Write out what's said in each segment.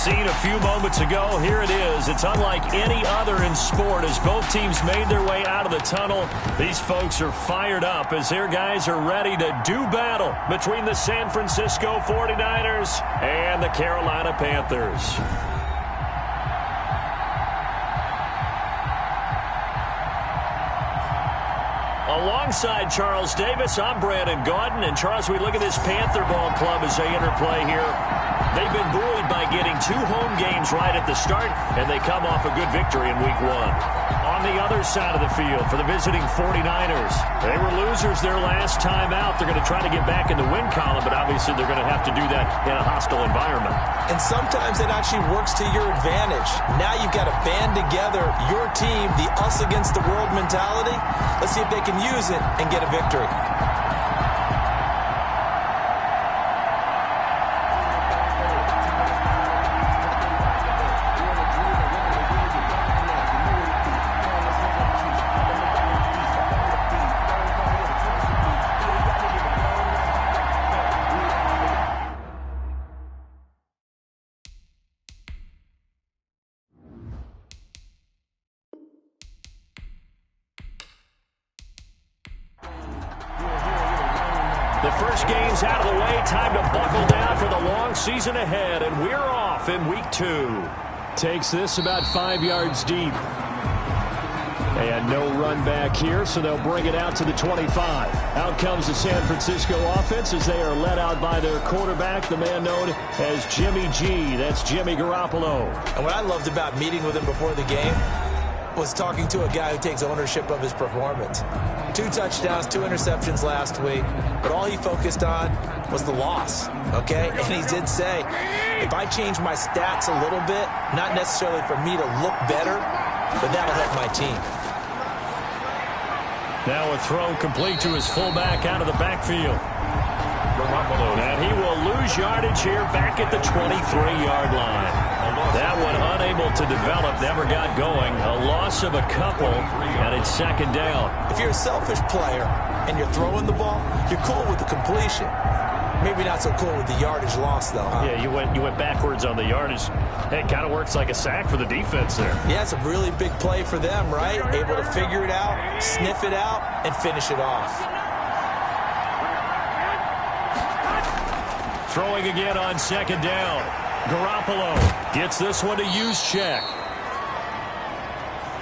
seen a few moments ago. Here it is. It's unlike any other in sport as both teams made their way out of the tunnel. These folks are fired up as their guys are ready to do battle between the San Francisco 49ers and the Carolina Panthers. Alongside Charles Davis, I'm Brandon Gaudin. And Charles, we look at this Panther ball club as they interplay here. They've been buoyed by getting 2 home games right at the start, and they come off a good victory in Week 1. On the other side of the field for the visiting 49ers, they were losers their last time out. They're going to try to get back in the win column, but obviously they're going to have to do that in a hostile environment. And sometimes it actually works to your advantage. Now you've got to band together your team, the us against the world mentality. Let's see if they can use it and get a victory. The first game's out of the way. Time to buckle down for the long season ahead, and we're off in Week 2. Takes this about 5 yards deep. And no run back here, so they'll bring it out to the 25. Out comes the San Francisco offense as they are led out by their quarterback, the man known as Jimmy G. That's Jimmy Garoppolo. And what I loved about meeting with him before the game was talking to a guy who takes ownership of his performance. 2 touchdowns, 2 interceptions last week, but all he focused on was the loss, okay? And he did say, if I change my stats a little bit, not necessarily for me to look better, but that'll help my team. Now a throw complete to his fullback out of the backfield. And he will lose yardage here back at the 23-yard line. That one unable to develop, never got going. A loss of a couple, and it's second down. If you're a selfish player and you're throwing the ball, you're cool with the completion. Maybe not so cool with the yardage loss, though, huh? Yeah, you went backwards on the yardage. Hey, it kind of works like a sack for the defense there. Yeah, it's a really big play for them, right? Able to figure it out, sniff it out, and finish it off. Throwing again on second down. Garoppolo gets this one to Juszczyk.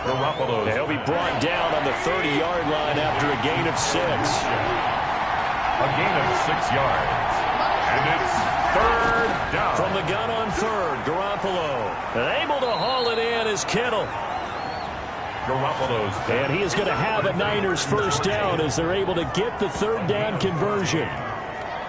Garoppolo. He'll be brought down on the 30-yard line after a gain of 6. A gain of 6 yards. And it's third down. From the gun on third, Garoppolo. Able to haul it in is Kittle. Garoppolo's down. And he is going to have a Niners first down as they're able to get the third down conversion.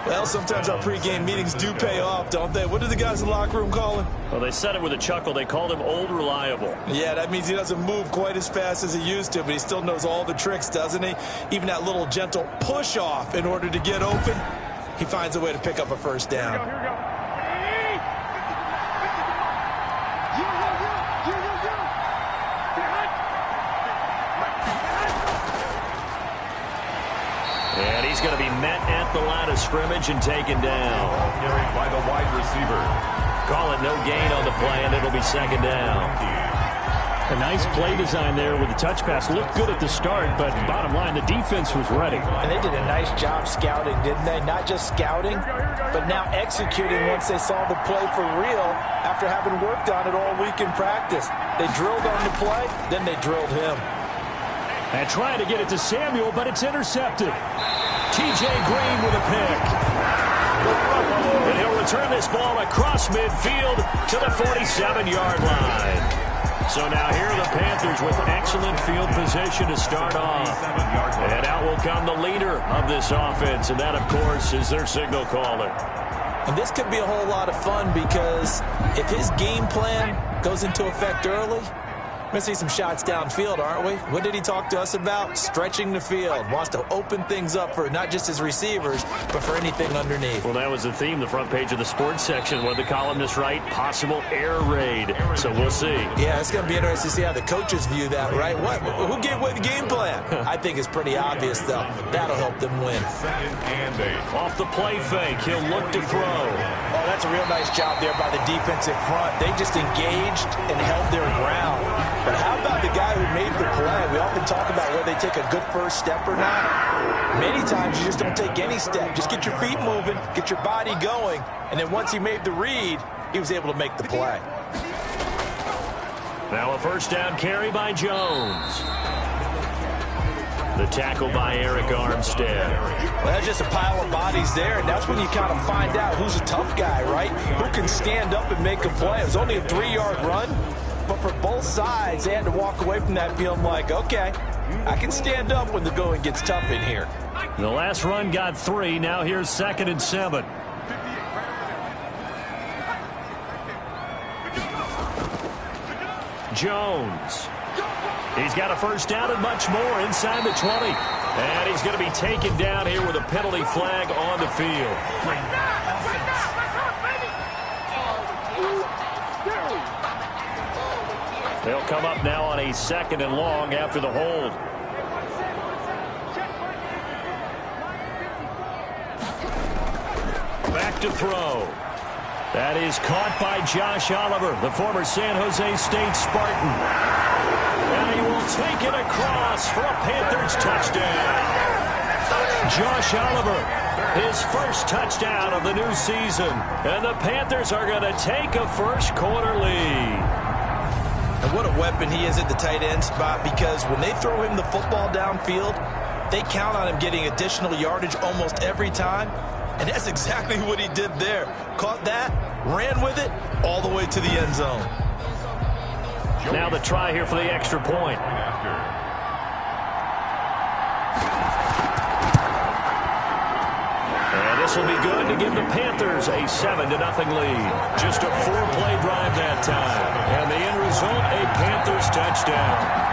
Well, sometimes our pregame meetings do pay off, don't they? What do the guys in the locker room call him? Well, they said it with a chuckle. They called him Old Reliable. Yeah, that means he doesn't move quite as fast as he used to, but he still knows all the tricks, doesn't he? Even that little gentle push-off in order to get open, he finds a way to pick up a first down. Here we go. And he's going to be met at the line of scrimmage and taken down. Carried by the wide receiver. Call it no gain on the play, and it'll be second down. A nice play design there with the touch pass. Looked good at the start, but bottom line, the defense was ready. And they did a nice job scouting, didn't they? Not just scouting, but now executing once they saw the play for real after having worked on it all week in practice. They drilled on the play, then they drilled him. And trying to get it to Samuel, but it's intercepted. T.J. Green with a pick. And he'll return this ball across midfield to the 47-yard line. So now here are the Panthers with excellent field position to start off. And out will come the leader of this offense, and that, of course, is their signal caller. And this could be a whole lot of fun because if his game plan goes into effect early, we're going to see some shots downfield, aren't we? What did he talk to us about? Stretching the field. Wants to open things up for not just his receivers, but for anything underneath. Well, that was the theme, the front page of the sports section. What the columnists write, possible air raid. So we'll see. Yeah, it's going to be interesting to see how the coaches view that, right? Who gave away the game plan? I think it's pretty obvious, though. That'll help them win. Second and 8. Off the play fake, he'll look to throw. Oh, that's That's a real nice job there by the defensive front. They just engaged and held their ground. But how about the guy who made the play? We often talk about whether they take a good first step or not. Many times you just don't take any step. Just get your feet moving, get your body going, and then once he made the read, he was able to make the play. Now a first down carry by Jones. The tackle by Eric Armstead. Well, that's just a pile of bodies there, and that's when you kind of find out who's a tough guy, right? Who can stand up and make a play. It was only a 3-yard run, but for both sides, they had to walk away from that feeling like, okay, I can stand up when the going gets tough in here. The last run got 3. Now here's 2nd and 7. Jones. He's got a first down and much more inside the 20. And he's going to be taken down here with a penalty flag on the field. They'll come up now on a 2nd and long after the hold. Back to throw. That is caught by Josh Oliver, the former San Jose State Spartan. And he will take it across for a Panthers touchdown. Josh Oliver, his first touchdown of the new season. And the Panthers are going to take a first-quarter lead. And what a weapon he is at the tight end spot, because when they throw him the football downfield, they count on him getting additional yardage almost every time. And that's exactly what he did there. Caught that, ran with it, all the way to the end zone. Now the try here for the extra point. And this will be good to give the Panthers a 7-0 lead. Just a 4-play drive that time. And the end result, a Panthers touchdown.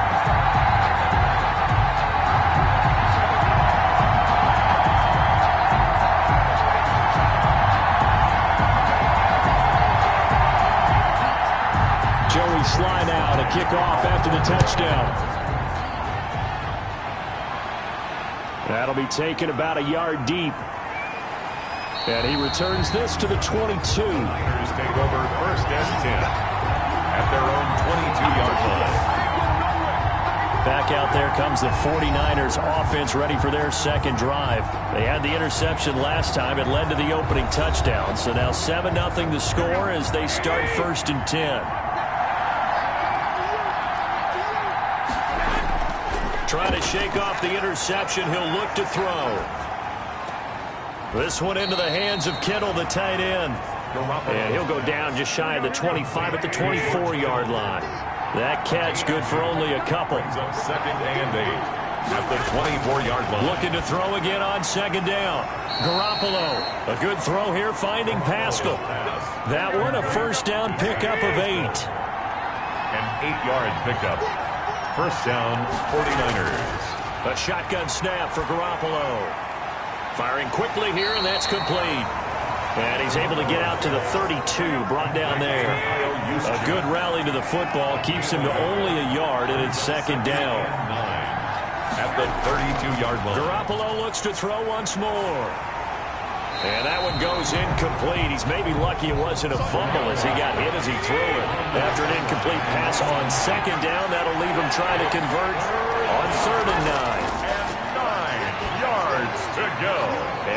Slide now to kick off after the touchdown. That'll be taken about a yard deep. And he returns this to the 22. Panthers take over 1st and 10 at their own 22-yard line. Back out there comes the 49ers offense ready for their second drive. They had the interception last time. It led to the opening touchdown. So now 7-0 the score as they start 1st and 10. Trying to shake off the interception. He'll look to throw. This one into the hands of Kittle, the tight end. And he'll go down just shy of the 25 at the 24-yard line. That catch good for only a couple. 2nd and 8 at the 24-yard line. Looking to throw again on 2nd down. Garoppolo, a good throw here, finding Pascal. That one a first down pickup of 8. An 8-yard pickup. First down, 49ers. A shotgun snap for Garoppolo. Firing quickly here, and that's complete. And he's able to get out to the 32, brought down there. A good rally to the football, keeps him to only a yard, and it's 2nd down. At the 32-yard line. Garoppolo looks to throw once more. And that one goes incomplete. He's maybe lucky it wasn't a fumble as he got hit as he threw it. After an incomplete pass on 2nd down, that'll leave him trying to convert on 3rd and 9. 9 yards to go.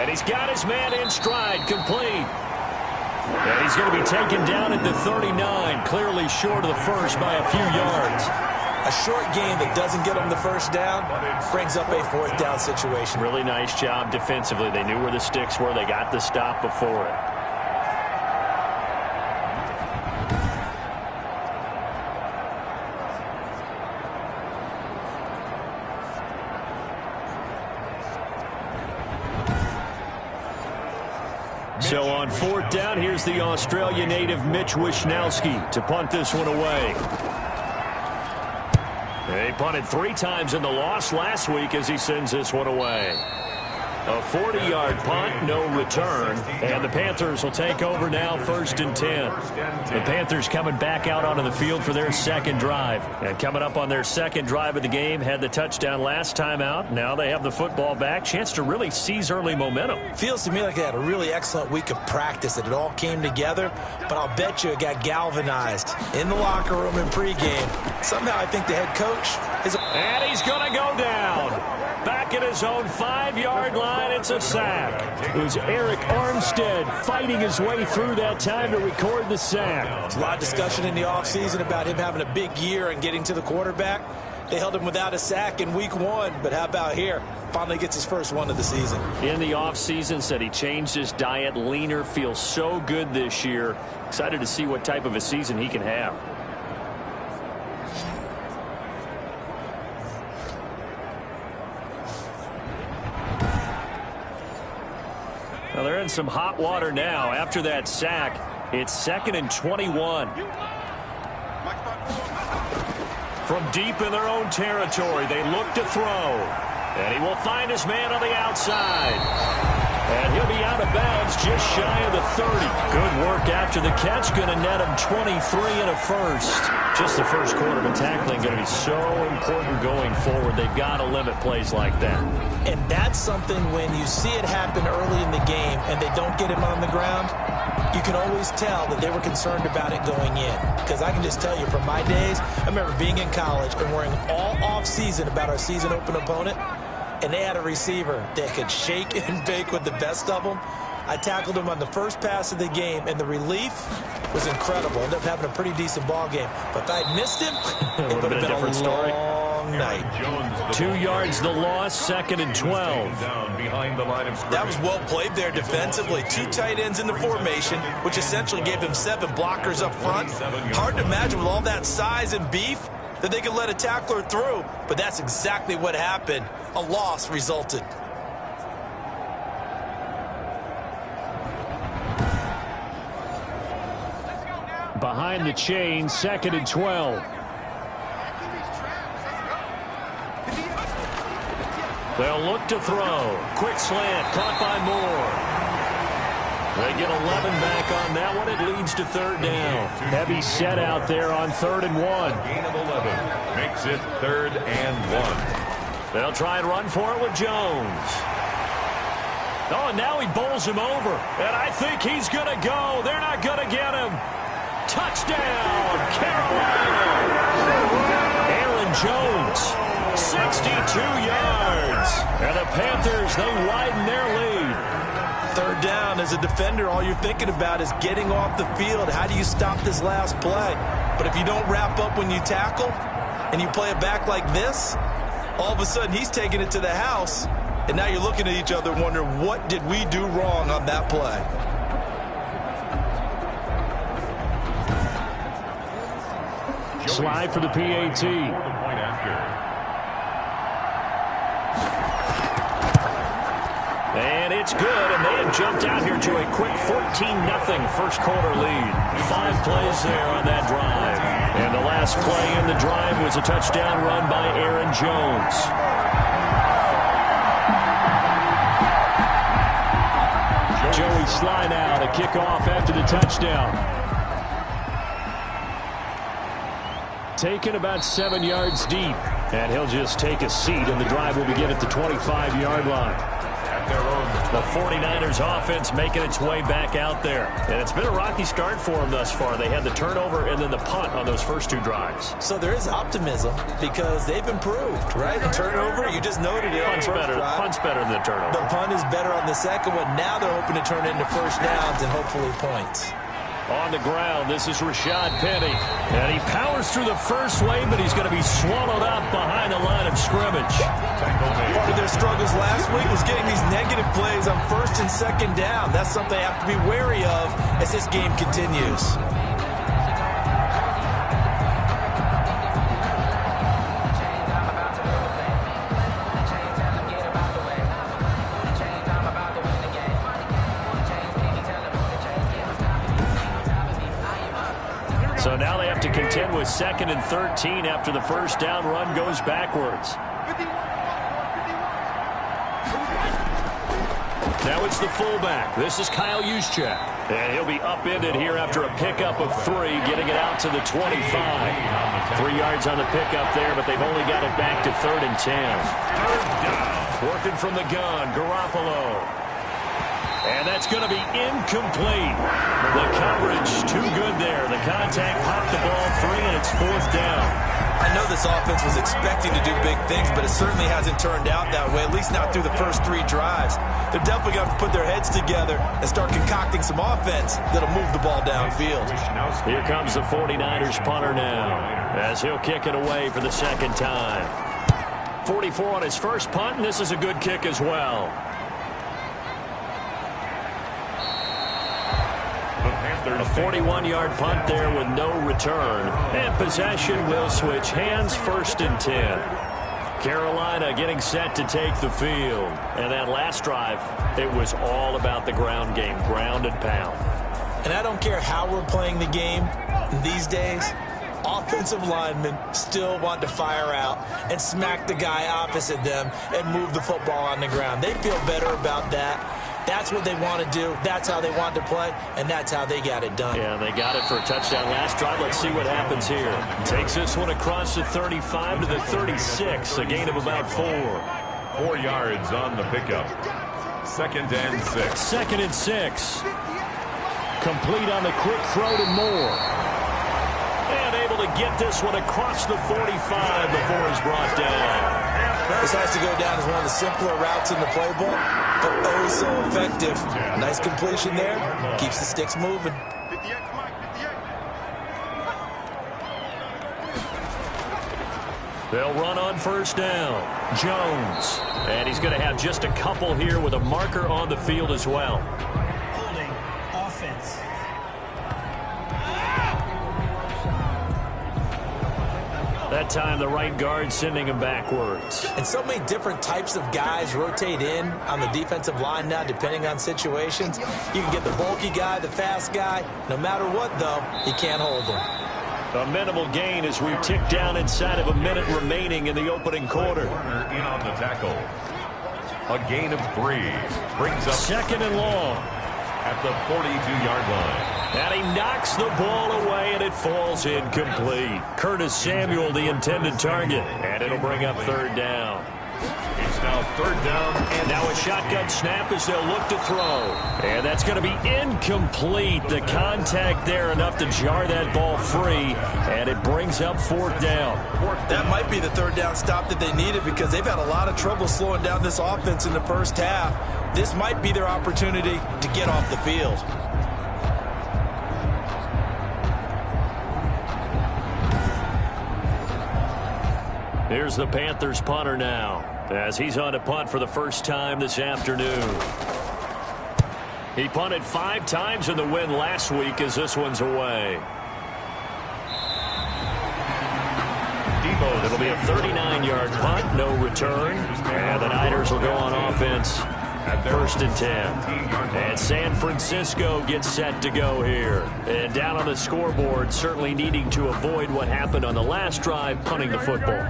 And he's got his man in stride, complete. And he's going to be taken down at the 39, clearly short of the first by a few yards. A short game that doesn't get them the first down brings up a 4th down situation. Really nice job defensively. They knew where the sticks were. They got the stop before it. So on 4th down, here's the Australia native Mitch Wishnowsky to punt this one away. They punted 3 times in the loss last week as he sends this one away. A 40-yard punt, no return. And the Panthers will take over now, 1st and 10. The Panthers coming back out onto the field for their second drive. And coming up on their second drive of the game, had the touchdown last time out. Now they have the football back. Chance to really seize early momentum. Feels to me like they had a really excellent week of practice, that it all came together. But I'll bet you it got galvanized in the locker room in pregame. Somehow I think the head coach is... And he's going to go down. Back at his own 5-yard line, it's a sack. It was Eric Armstead fighting his way through that time to record the sack. There's a lot of discussion in the offseason about him having a big year and getting to the quarterback. They held him without a sack in week 1, but how about here? Finally gets his first one of the season. In the offseason, said he changed his diet, leaner, feels so good this year. Excited to see what type of a season he can have. Well, they're in some hot water now. After that sack, it's 2nd and 21. From deep in their own territory, they look to throw. And he will find his man on the outside. And he'll be out of bounds just shy of the 30. Good work after the catch. Going to net him 23 and a first. Just the first quarter, but tackling going to be so important going forward. They've got to limit plays like that. And that's something when you see it happen early in the game and they don't get him on the ground, you can always tell that they were concerned about it going in. Because I can just tell you from my days, I remember being in college and worrying all off-season about our season open opponent. And they had a receiver that could shake and bake with the best of them. I tackled him on the first pass of the game, and the relief was incredible. Ended up having a pretty decent ball game. But if I'd missed him, it would have been a different story. Long night. 2 yards the loss, 2nd and 12. That was well played there defensively. 2 tight ends in the formation, which essentially gave them 7 blockers up front. Hard to imagine with all that size and beef that they could let a tackler through, but that's exactly what happened. A loss resulted. Behind the chain, 2nd and 12. They'll look to throw. Quick slant, caught by Moore. They get 11 back on that one. It leads to 3rd down. Heavy set out there on 3rd and 1. Gain of 11 makes it 3rd and 1. They'll try and run for it with Jones. Oh, and now he bowls him over. And I think he's going to go. They're not going to get him. Touchdown, Carolina. Aaron Jones, 62 yards. And the Panthers, they widen their lead. 3rd down. As a defender, all you're thinking about is getting off the field. How do you stop this last play? But if you don't wrap up when you tackle and you play it back like this, all of a sudden he's taking it to the house, and now you're looking at each other and wondering, what did we do wrong on that play? Slide for the PAT. And it's good, and they have jumped out here to a quick 14-0 first quarter lead. 5 plays there on that drive. And the last play in the drive was a touchdown run by Aaron Jones. Joey Slide out, a kickoff after the touchdown. Taken about 7 yards deep. And he'll just take a seat, and the drive will begin at the 25-yard line. The 49ers offense making its way back out there. And it's been a rocky start for them thus far. They had the turnover and then the punt on those first 2 drives. So there is optimism because they've improved, right? The turnover, you just noted it. Punt's better than the turnover. The punt is better on the second one. Now they're hoping to turn it into first downs and hopefully points. On the ground, this is Rashad Penny. And he powers through the first wave, but he's going to be swallowed up behind the line of scrimmage. Part of their struggles last week was getting these negative plays on 1st and 2nd down. That's something they have to be wary of as this game continues. So now they have to contend with 2nd and 13 after the first down run goes backwards. Now it's the fullback. This is Kyle Juszczyk. And he'll be upended here after a pickup of 3, getting it out to the 25. 3 yards on the pickup there, but they've only got it back to 3rd and 10. Third down. Working from the gun, Garoppolo. And that's going to be incomplete. The coverage too good there. The contact popped the ball free, and it's 4th down. I know this offense was expecting to do big things, but it certainly hasn't turned out that way, at least not through the first 3 drives. They're definitely going to put their heads together and start concocting some offense that'll move the ball downfield. Here comes the 49ers punter now, as he'll kick it away for the 2nd time. 44 on his first punt, and this is a good kick as well. A 41-yard punt there with no return. And possession will switch hands, 1st and 10. Carolina getting set to take the field. And that last drive, it was all about the ground game, ground and pound. And I don't care how we're playing the game these days, offensive linemen still want to fire out and smack the guy opposite them and move the football on the ground. They feel better about that. That's what they want to do. That's how they want to play, and that's how they got it done. Yeah, they got it for a touchdown last drive. Let's see what happens here. Takes this one across the 35 to the 36, a gain of about 4. 4 yards on the pickup. 2nd and 6. 2nd and 6. Complete on the quick throw to Moore. And able to get this one across the 45 before he's brought down. This has to go down as one of the simpler routes in the playbook, but oh so effective. Nice completion there. Keeps the sticks moving. They'll run on 1st down. Jones. And he's going to have just a couple here with a marker on the field as well. Holding offense. That time the right guard sending him backwards. And so many different types of guys rotate in on the defensive line now, depending on situations. You can get the bulky guy, the fast guy. No matter what, though, you can't hold them. A minimal gain as we tick down inside of a minute remaining in the opening quarter. In on the tackle. A gain of 3. Brings up 2nd and long. At the 42-yard line. And he knocks the ball away, and it falls incomplete. Curtis Samuel, the intended target. And it'll bring up 3rd down. It's now 3rd down. And now a shotgun snap as they'll look to throw. And that's going to be incomplete. The contact there enough to jar that ball free. And it brings up 4th down. That might be the 3rd down stop that they needed because they've had a lot of trouble slowing down this offense in the first half. This might be their opportunity to get off the field. Here's the Panthers punter now, as he's on to punt for the first time this afternoon. He punted 5 times in the win last week as this one's away. It'll be a 39-yard punt, no return. And the Niners will go on offense at 1st and 10. And San Francisco gets set to go here. And down on the scoreboard, certainly needing to avoid what happened on the last drive, punting the football.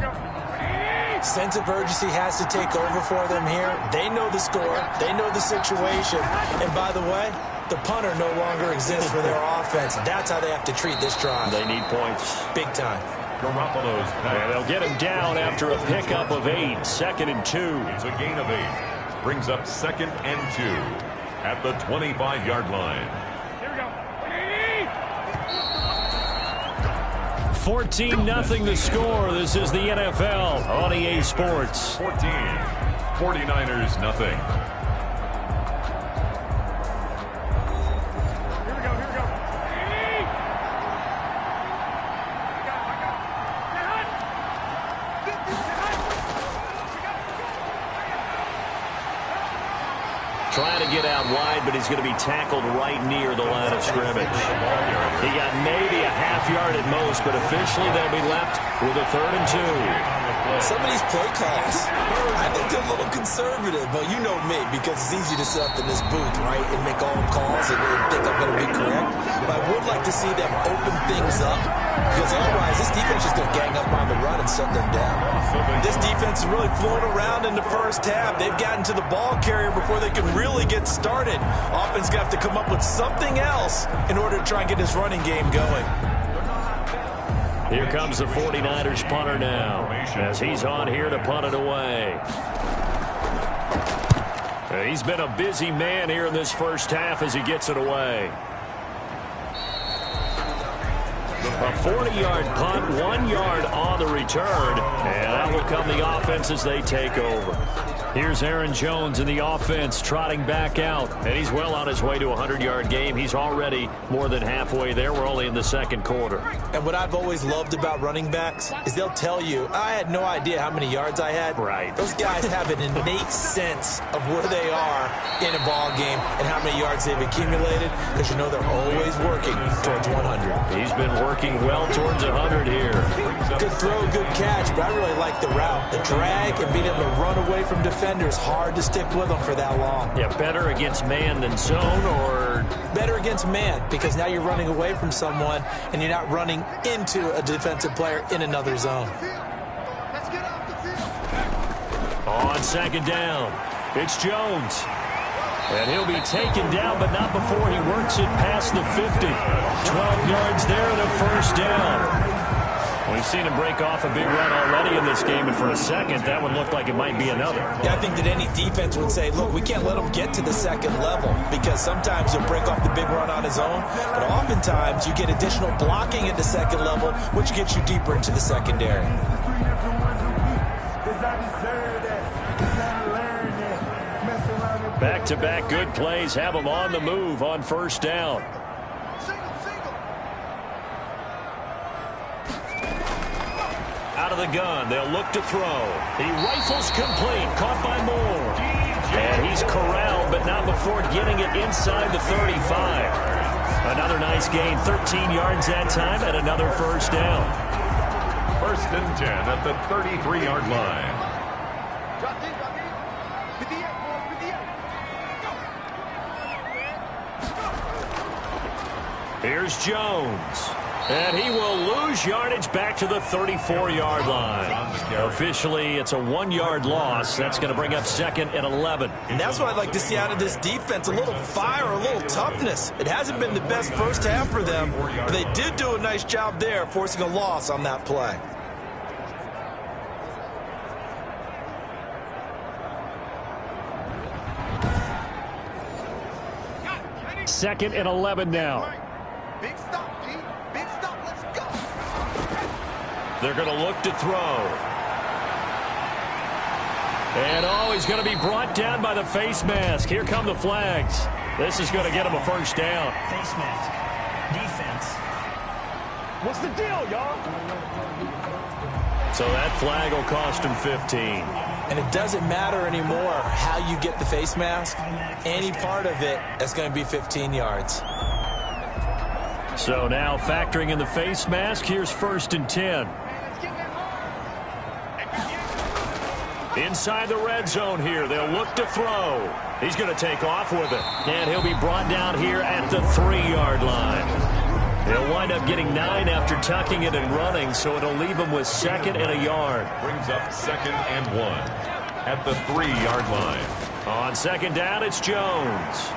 Sense of urgency has to take over for them here. They know the score. They know the situation. And by the way, the punter no longer exists for their offense. That's how they have to treat this drive. They need points. Big time. Garoppolo's pass. And they'll get him down after a pickup of 8. 2nd and 2. It's a gain of 8. Brings up 2nd and 2 at the 25-yard line. 14-0 the score. This is the NFL on EA Sports. 14. 49ers nothing. Trying to get out wide, but he's going to be tackled right near the line of scrimmage. He got maybe a half yard at most, but officially they'll be left with a 3rd and 2. Some of these play calls, I think they're a little conservative, but you know me, because it's easy to sit up in this booth, right, and make all calls and think I'm going to be correct. But I would like to see them open things up, because otherwise this defense is going to gang up on the run and shut them down. This defense is really floating around in the first half. They've gotten to the ball carrier before they can really get started. Offense going to have to come up with something else in order to try and get this running game going. Here comes the 49ers punter now, as he's on here to punt it away. He's been a busy man here in this first half as he gets it away. A 40-yard punt, 1 yard on the return, and out will come the offense as they take over. Here's Aaron Jones in the offense trotting back out, and he's well on his way to a 100-yard game. He's already more than halfway there. We're only in the second quarter. And what I've always loved about running backs is they'll tell you, I had no idea how many yards I had. Right. Those guys have an innate sense of where they are in a ball game and how many yards they've accumulated, because you know they're always working towards 100. He's been working well towards 100 here. Good throw, good catch, but I really like the route. The drag and being able to run away from defenders, hard to stick with them for that long. Yeah, better against man than zone, or better against man, because now you're running away from someone and you're not running into a defensive player in another zone. On 2nd down, it's Jones. And he'll be taken down, but not before he works it past the 50. 12 yards there and a 1st down. We've seen him break off a big run already in this game, and for a second, that would look like it might be another. Yeah, I think that any defense would say, look, we can't let him get to the 2nd level, because sometimes he'll break off the big run on his own, but oftentimes you get additional blocking at the 2nd level, which gets you deeper into the secondary. Back-to-back good plays have him on the move on 1st down. Out of the gun, they'll look to throw. He rifles complete, caught by Moore. And he's corralled, but not before getting it inside the 35. Another nice gain, 13 yards that time, and another 1st down. 1st and 10 at the 33-yard line. Here's Jones. And he will lose yardage back to the 34-yard line. Officially, it's a 1-yard loss. That's going to bring up 2nd and 11. And that's what I'd like to see out of this defense, a little fire, a little toughness. It hasn't been the best first half for them, but they did do a nice job there, forcing a loss on that play. Second and 11 now. Big stop, G. Big stop. Let's go. They're going to look to throw. And, he's going to be brought down by the face mask. Here come the flags. This is going to get him a 1st down. Face mask. Defense. What's the deal, y'all? So that flag will cost him 15. And it doesn't matter anymore how you get the face mask. Any part of it, that's going to be 15 yards. So now factoring in the face mask, here's 1st and 10. Inside the red zone here, they'll look to throw. He's going to take off with it. And he'll be brought down here at the 3-yard line. They'll wind up getting 9 after tucking it and running, so it'll leave him with 2nd and a yard. Brings up 2nd and 1 at the 3-yard line. On 2nd down, it's Jones.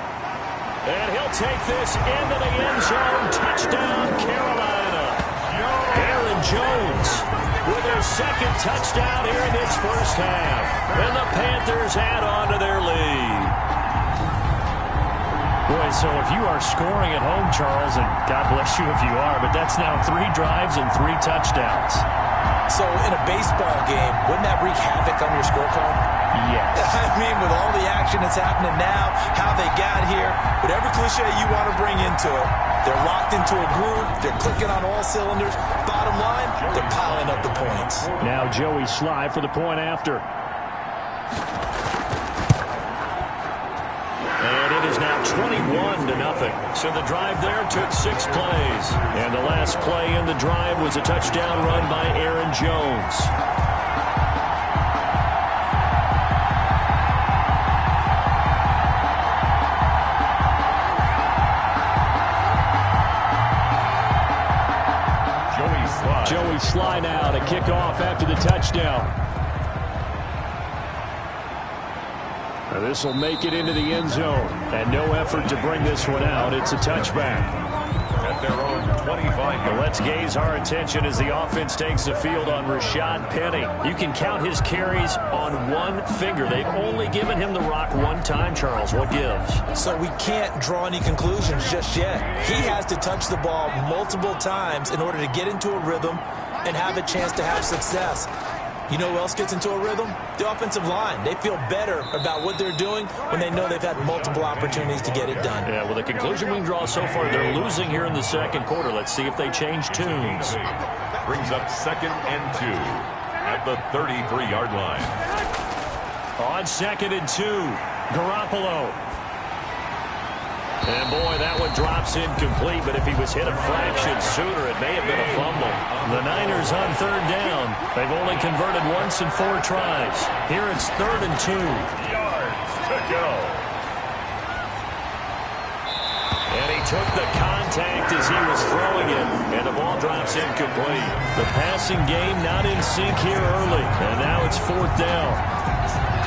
And he'll take this into the end zone. Touchdown, Carolina. Aaron Jones with their 2nd touchdown here in this first half. And the Panthers add on to their lead. Boy, so if you are scoring at home, Charles, and God bless you if you are, but that's now 3 drives and 3 touchdowns. So in a baseball game, wouldn't that wreak havoc on your scorecard? Yes. I mean, with all the action that's happening now, how they got here, whatever cliche you want to bring into it, they're locked into a groove, they're clicking on all cylinders. Bottom line, they're piling up the points. Now Joey Sly for the point after. And it It is now 21-0. So the drive there took 6 plays. And the last play in the drive was a touchdown run by Aaron Jones. Joey Sly now to kick off after the touchdown. This will make it into the end zone. And no effort to bring this one out. It's a touchback. At their own 25. Well, let's gaze our attention as the offense takes the field on Rashad Penny. You can count his carries on one finger. They've only given him the rock one time, Charles. What gives? So we can't draw any conclusions just yet. He has to touch the ball multiple times in order to get into a rhythm and have a chance to have success. You know who else gets into a rhythm? The offensive line. They feel better about what they're doing when they know they've had multiple opportunities to get it done. Yeah, well, the conclusion we can draw so far, they're losing here in the second quarter. Let's see if they change tunes. Brings up 2nd and 2 at the 33-yard line. On 2nd and 2, Garoppolo. And, boy, that one drops incomplete, but if he was hit a fraction sooner, it may have been a fumble. The Niners on 3rd down. They've only converted once in 4 tries. Here it's 3rd and 2. Yards to go. And he took the contact as he was throwing it, and the ball drops incomplete. The passing game not in sync here early, and now it's 4th down.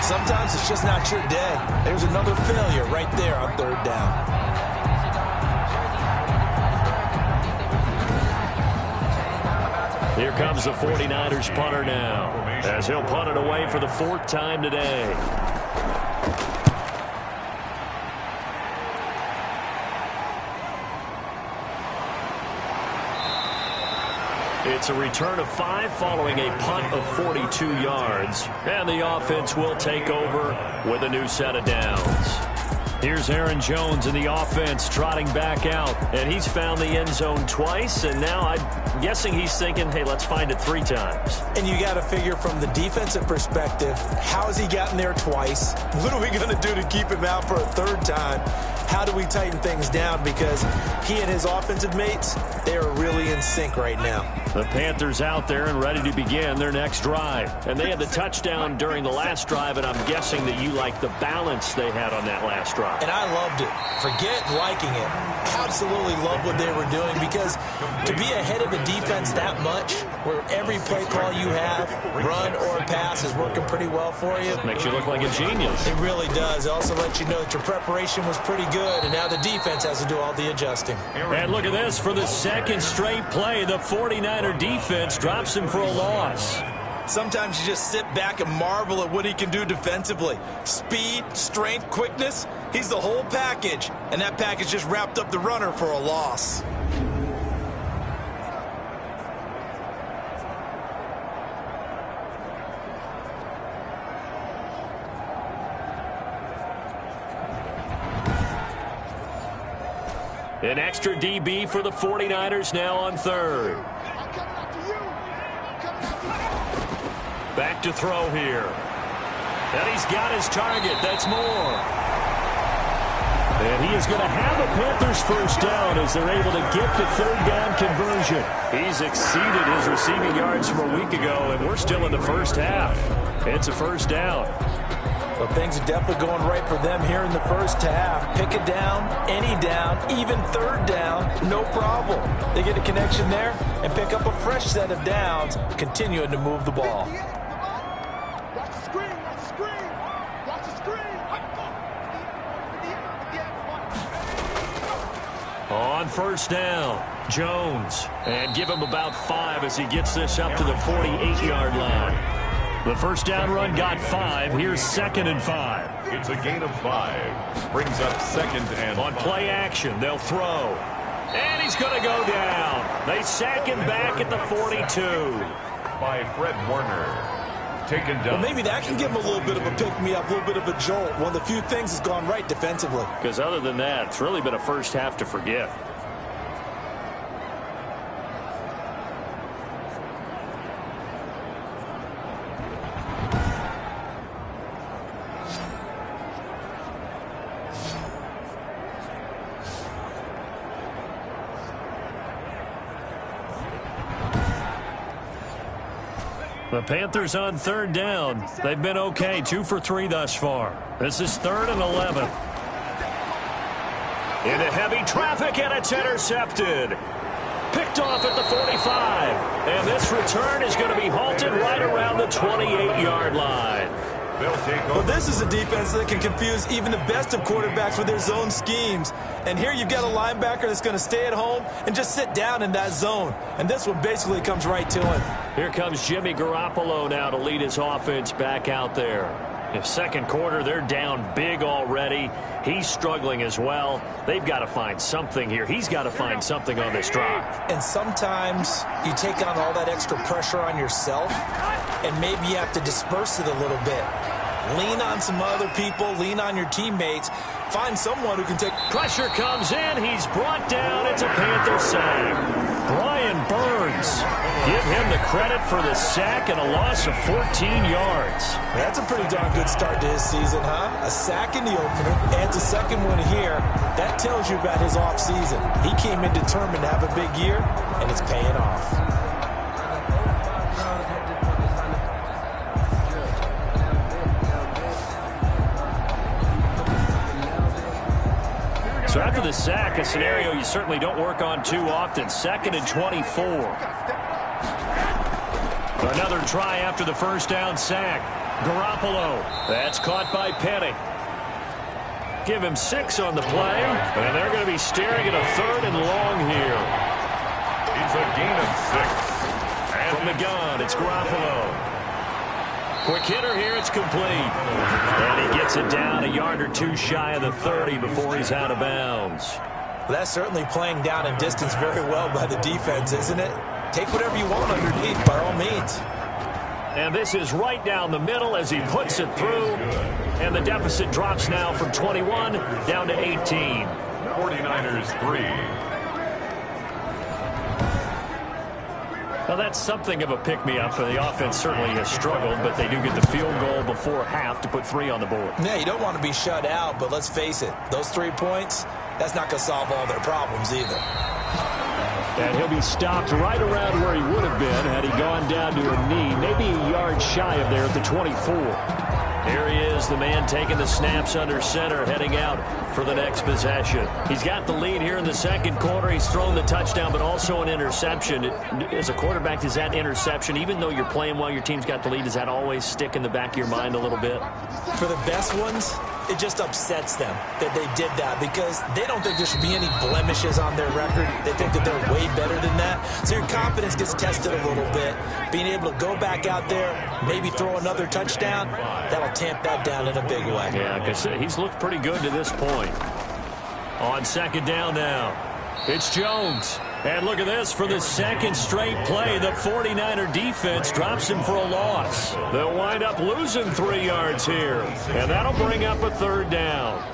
Sometimes it's just not your day. There's another failure right there on 3rd down. Here comes the 49ers punter now, as he'll punt it away for the 4th time today. It's a return of 5 following a punt of 42 yards. And the offense will take over with a new set of downs. Here's Aaron Jones in the offense trotting back out. And he's found the end zone twice. And now I'm guessing he's thinking, hey, let's find it 3 times. And you got to figure from the defensive perspective, how has he gotten there twice? What are we going to do to keep him out for a 3rd time? How do we tighten things down? Because he and his offensive mates, they are really in sync right now. The Panthers out there and ready to begin their next drive. And they had the touchdown during the last drive, and I'm guessing that you like the balance they had on that last drive. And I loved it. Forget liking it. Absolutely love what they were doing, because to be ahead of a defense that much, where every play call you have, run or pass, is working pretty well for you. Makes you look like a genius. It really does. It also lets you know that your preparation was pretty good, and now the defense has to do all the adjusting. And look at this. For the 2nd straight play, the 49er defense drops him for a loss. Sometimes you just sit back and marvel at what he can do defensively. Speed, strength, quickness, he's the whole package. And that package just wrapped up the runner for a loss. An extra DB for the 49ers now on 3rd. Back to throw here. And he's got his target. That's more. And he is going to have a Panthers 1st down as they're able to get the 3rd down conversion. He's exceeded his receiving yards from a week ago, and we're still in the 1st half. It's a 1st down. Well, things are definitely going right for them here in the 1st half. Pick a down, any down, even 3rd down, no problem. They get a connection there and pick up a fresh set of downs, continuing to move the ball. Watch the screen, watch the screen, watch the screen. On 1st down, Jones. And give him about 5 as he gets this up to the 48-yard line. The 1st down run got 5. Here's 2nd and 5. It's a gain of 5. Brings up 2nd and On 5. play action, they'll throw. And he's going to go down. They sack him back at the 42. By Fred Warner. Taken down. Well, maybe that can give him a little bit of a pick-me-up, a little bit of a jolt. One of the few things that's gone right defensively. Because other than that, it's really been a 1st half to forget. The Panthers on third down. They've been okay, 2 for 3 thus far. This is 3rd and 11. Into heavy traffic, and it's intercepted. Picked off at the 45. And this return is going to be halted right around the 28-yard line. Well, this is a defense that can confuse even the best of quarterbacks with their zone schemes. And here you've got a linebacker that's going to stay at home and just sit down in that zone. And this one basically comes right to him. Here comes Jimmy Garoppolo now to lead his offense back out there. In second quarter, they're down big already. He's struggling as well. They've got to find something here. He's got to find something on this drive. And sometimes you take on all that extra pressure on yourself, and maybe you have to disperse it a little bit. Lean on some other people. Lean on your teammates. Find someone who can take... Pressure comes in. He's brought down. It's a Panther sack. Brian Burns. Give him the credit for the sack and a loss of 14 yards. That's a pretty darn good start to his season, huh? A sack in the opener, adds a second one here. That tells you about his offseason. He came in determined to have a big year, and it's paying off. So after the sack, a scenario you certainly don't work on too often. 2nd and 24. Another try after the first down sack. Garoppolo. That's caught by Penny. Give him 6 on the play, and they're going to be staring at a 3rd and long here. It's a gain of 6. And from the gun, it's Garoppolo. Quick hitter here, it's complete. And he gets it down a yard or 2 shy of the 30 before he's out of bounds. Well, that's certainly playing down in distance very well by the defense, isn't it? Take whatever you want underneath, by all means. And this is right down the middle as he puts it through. And the deficit drops now from 21 down to 18. 49ers 3. Well, that's something of a pick-me-up. The offense certainly has struggled, but they do get the field goal before half to put 3 on the board. Yeah, you don't want to be shut out, but let's face it, those 3 points, that's not going to solve all their problems either. And he'll be stopped right around where he would have been had he gone down to a knee, maybe a yard shy of there at the 24. Here he is, the man taking the snaps under center, heading out for the next possession. He's got the lead here in the second quarter. He's thrown the touchdown, but also an interception. As a quarterback, does that interception, even though you're playing while your team's got the lead, does that always stick in the back of your mind a little bit? For the best ones, it just upsets them that they did that because they don't think there should be any blemishes on their record. They think that they're way better than that. So your confidence gets tested a little bit. Being able to go back out there, maybe throw another touchdown, that'll tamp that down in a big way. Yeah, because he's looked pretty good to this point. On second down now, it's Jones. And look at this, for the second straight play, the 49er defense drops him for a loss. They'll wind up losing 3 yards here, and that'll bring up a 3rd down.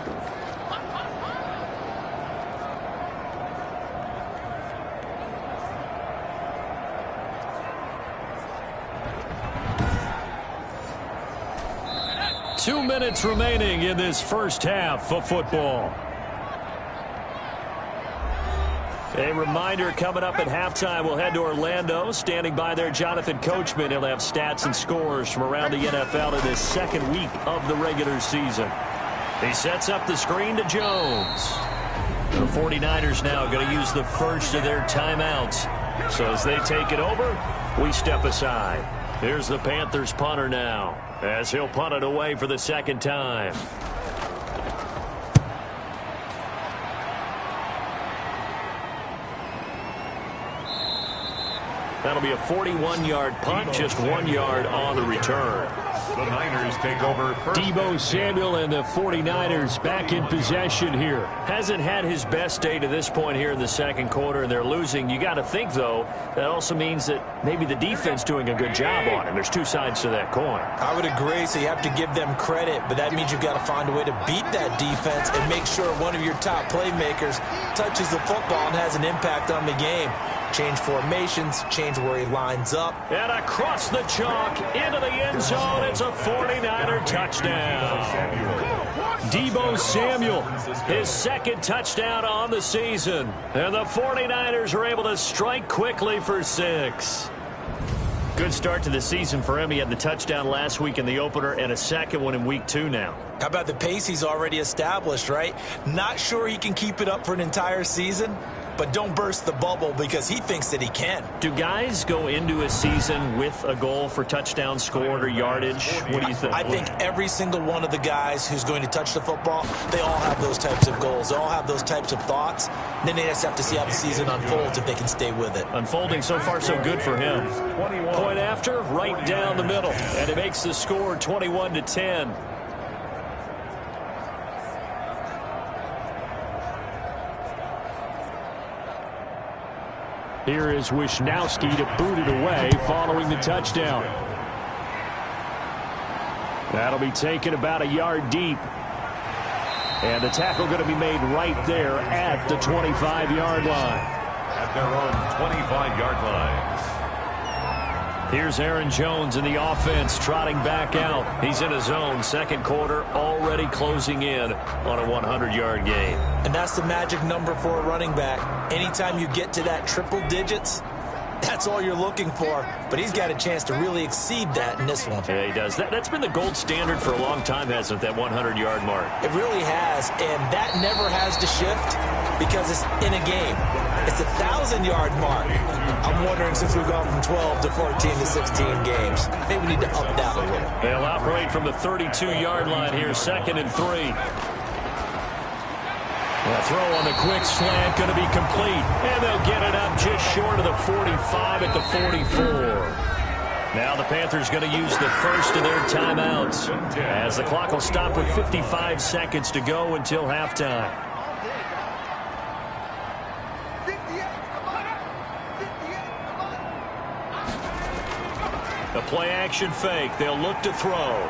Two minutes remaining in this first half of football. A reminder coming up at halftime, we'll head to Orlando. Standing by there, Jonathan Coachman. He'll have stats and scores from around the NFL in this second week of the regular season. He sets up the screen to Jones. The 49ers now going to use the first of their timeouts. So as they take it over, we step aside. Here's the Panthers punter now, as he'll punt it away for the second time. That'll be a 41-yard punt, just 1 yard on the return. The Niners take over first. Deebo Samuel and the 49ers back in possession here. Hasn't had his best day to this point here in the second quarter, and they're losing. You got to think, though, that also means that maybe the defense doing a good job on him. There's two sides to that coin. I would agree, so you have to give them credit, but that means you've got to find a way to beat that defense and make sure one of your top playmakers touches the football and has an impact on the game. Change formations, change where he lines up. And across the chalk, into the end zone, it's a 49er touchdown. Deebo Samuel, his second touchdown on the season. And the 49ers are able to strike quickly for 6. Good start to the season for him. He had the touchdown last week in the opener and a second one in week 2 now. How about the pace he's already established, right? Not sure he can keep it up for an entire season, but don't burst the bubble because he thinks that he can. Do guys go into a season with a goal for touchdown scored or yardage? What do you think? I think every single one of the guys who's going to touch the football, they all have those types of goals. They all have those types of thoughts. Then they just have to see how the season unfolds if they can stay with it. Unfolding so far so good for him. Point after, right down the middle. And it makes the score 21-10. Here is Wisnowski to boot it away following the touchdown. That'll be taken about a yard deep. And the tackle going to be made right there at the 25-yard line. At their own 25-yard line. Here's Aaron Jones in the offense trotting back out. He's in his zone. Second quarter already closing in on a 100-yard gain. And that's the magic number for a running back. Anytime you get to that triple digits, that's all you're looking for. But he's got a chance to really exceed that in this one. Yeah, he does. That's been the gold standard for a long time, hasn't it, that 100-yard mark? It really has, and that never has to shift because it's in a game. It's a 1,000-yard mark. I'm wondering, since we've gone from 12 to 14 to 16 games, maybe we need to up that a little. They'll operate from the 32-yard line here, 2nd and 3. The throw on the quick slant going to be complete, and they'll get it up just short of the 45 at the 44. Now the Panthers going to use the first of their timeouts as the clock will stop with 55 seconds to go until halftime. A play-action fake. They'll look to throw.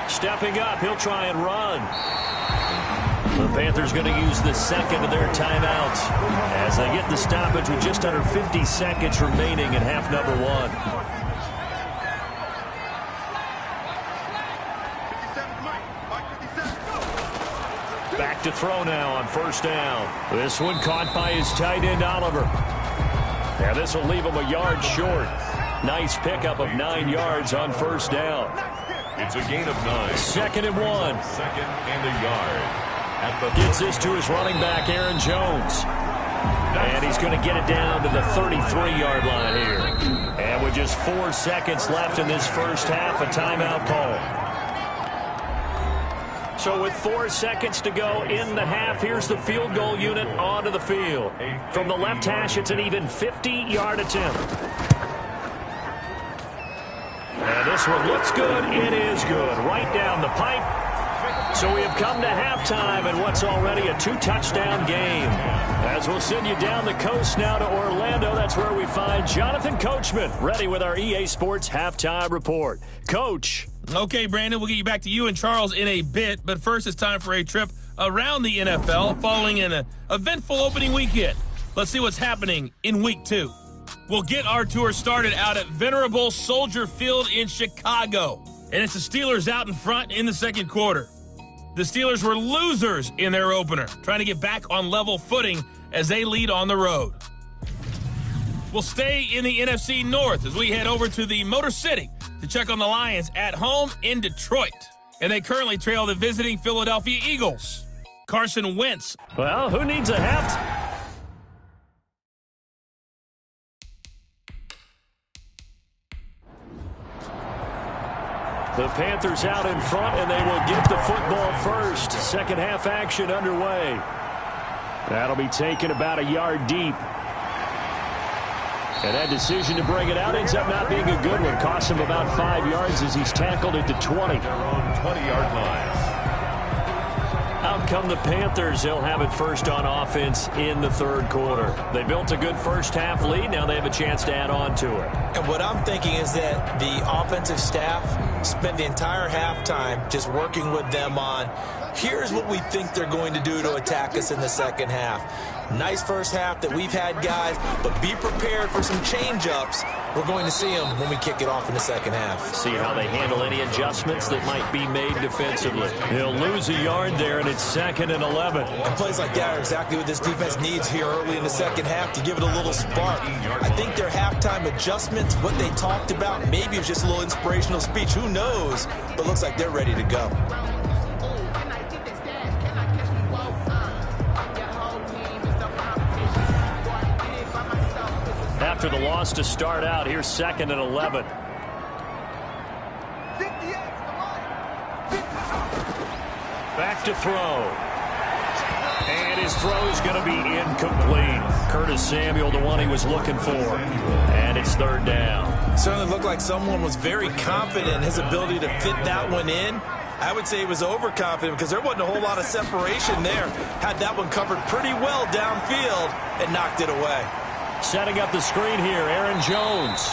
Stepping up, he'll try and run. The Panthers going to use the second of their timeouts as they get the stoppage with just under 50 seconds remaining in half number 1. Back to throw now on first down. This one caught by his tight end, Oliver. Yeah, this will leave him a yard short. Nice pickup of 9 yards on first down. It's a gain of 9. 2nd and 1. Second and a yard. Gets this to his running back, Aaron Jones. And he's going to get it down to the 33-yard line here. And with just 4 seconds left in this first half, a timeout call. So with 4 seconds to go in the half, here's the field goal unit onto the field. From the left hash, it's an even 50-yard attempt. And this one looks good. It is good. Right down the pipe. So we have come to halftime in what's already a 2-touchdown game. As we'll send you down the coast now to Orlando, that's where we find Jonathan Coachman ready with our EA Sports Halftime Report. Coach. Okay, Brandon, we'll get you back to you and Charles in a bit, but first it's time for a trip around the NFL following an eventful opening weekend. Let's see what's happening in Week 2. We'll get our tour started out at Venerable Soldier Field in Chicago, and it's the Steelers out in front in the second quarter. The Steelers were losers in their opener, trying to get back on level footing as they lead on the road. We'll stay in the NFC North as we head over to the Motor City to check on the Lions at home in Detroit. And they currently trail the visiting Philadelphia Eagles. Carson Wentz. Well, who needs a heft? The Panthers out in front, and they will get the football first. Second half action underway. That'll be taken about a yard deep. And that decision to bring it out ends up not being a good one. Costs him about 5 yards as he's tackled at the 20. Their own 20-yard line. Out come the Panthers. They'll have it first on offense in the third quarter. They built a good first half lead. Now they have a chance to add on to it. And what I'm thinking is that the offensive staff spent the entire halftime just working with them on Here's what we think they're going to do to attack us in the second half. Nice first half that we've had, guys, but be prepared for some change-ups. We're going to see them when we kick it off in the second half. See how they handle any adjustments that might be made defensively. They'll lose a yard there, and it's 2nd and 11. And plays like that are exactly what this defense needs here early in the second half to give it a little spark. I think their halftime adjustments, what they talked about, maybe it was just a little inspirational speech. Who knows? But looks like they're ready to go. After the loss to start out, here's 2nd and 11. Back to throw. And his throw is going to be incomplete. Curtis Samuel, the one he was looking for. And it's 3rd down. Certainly looked like someone was very confident in his ability to fit that one in. I would say he was overconfident because there wasn't a whole lot of separation there. Had that one covered pretty well downfield and knocked it away. Setting up the screen here, Aaron Jones.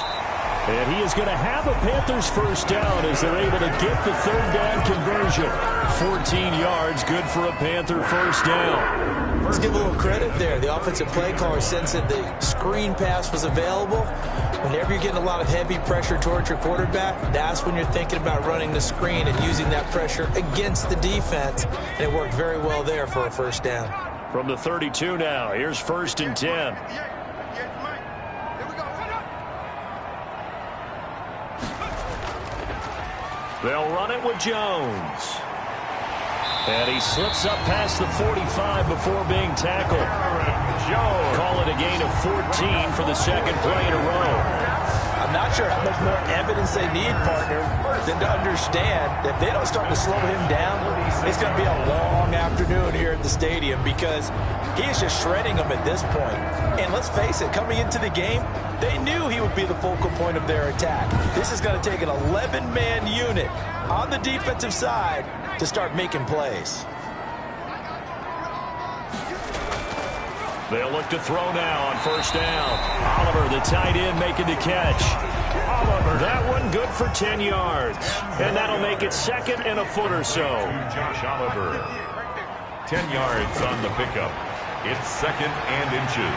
And he is going to have a Panthers first down as they're able to get the 3rd down conversion. 14 yards, good for a Panther first down. Let's give a little credit there. The offensive play caller sensed that the screen pass was available. Whenever you're getting a lot of heavy pressure towards your quarterback, that's when you're thinking about running the screen and using that pressure against the defense. And it worked very well there for a first down. From the 32 now, here's 1st and 10. They'll run it with Jones. And he slips up past the 45 before being tackled. Call it a gain of 14 for the 2nd play in a row. I'm not sure how much more evidence they need, partner, than to understand that if they don't start to slow him down, it's going to be a long afternoon here at the stadium because he is just shredding them at this point. And let's face it, coming into the game, they knew he would be the focal point of their attack. This is going to take an 11-man unit on the defensive side to start making plays. They'll look to throw now on 1st down. Oliver, the tight end, making the catch. Oliver, that one good for 10 yards. And that'll make it 2nd and a foot or so. Josh Oliver, 10 yards on the pickup. It's 2nd and inches.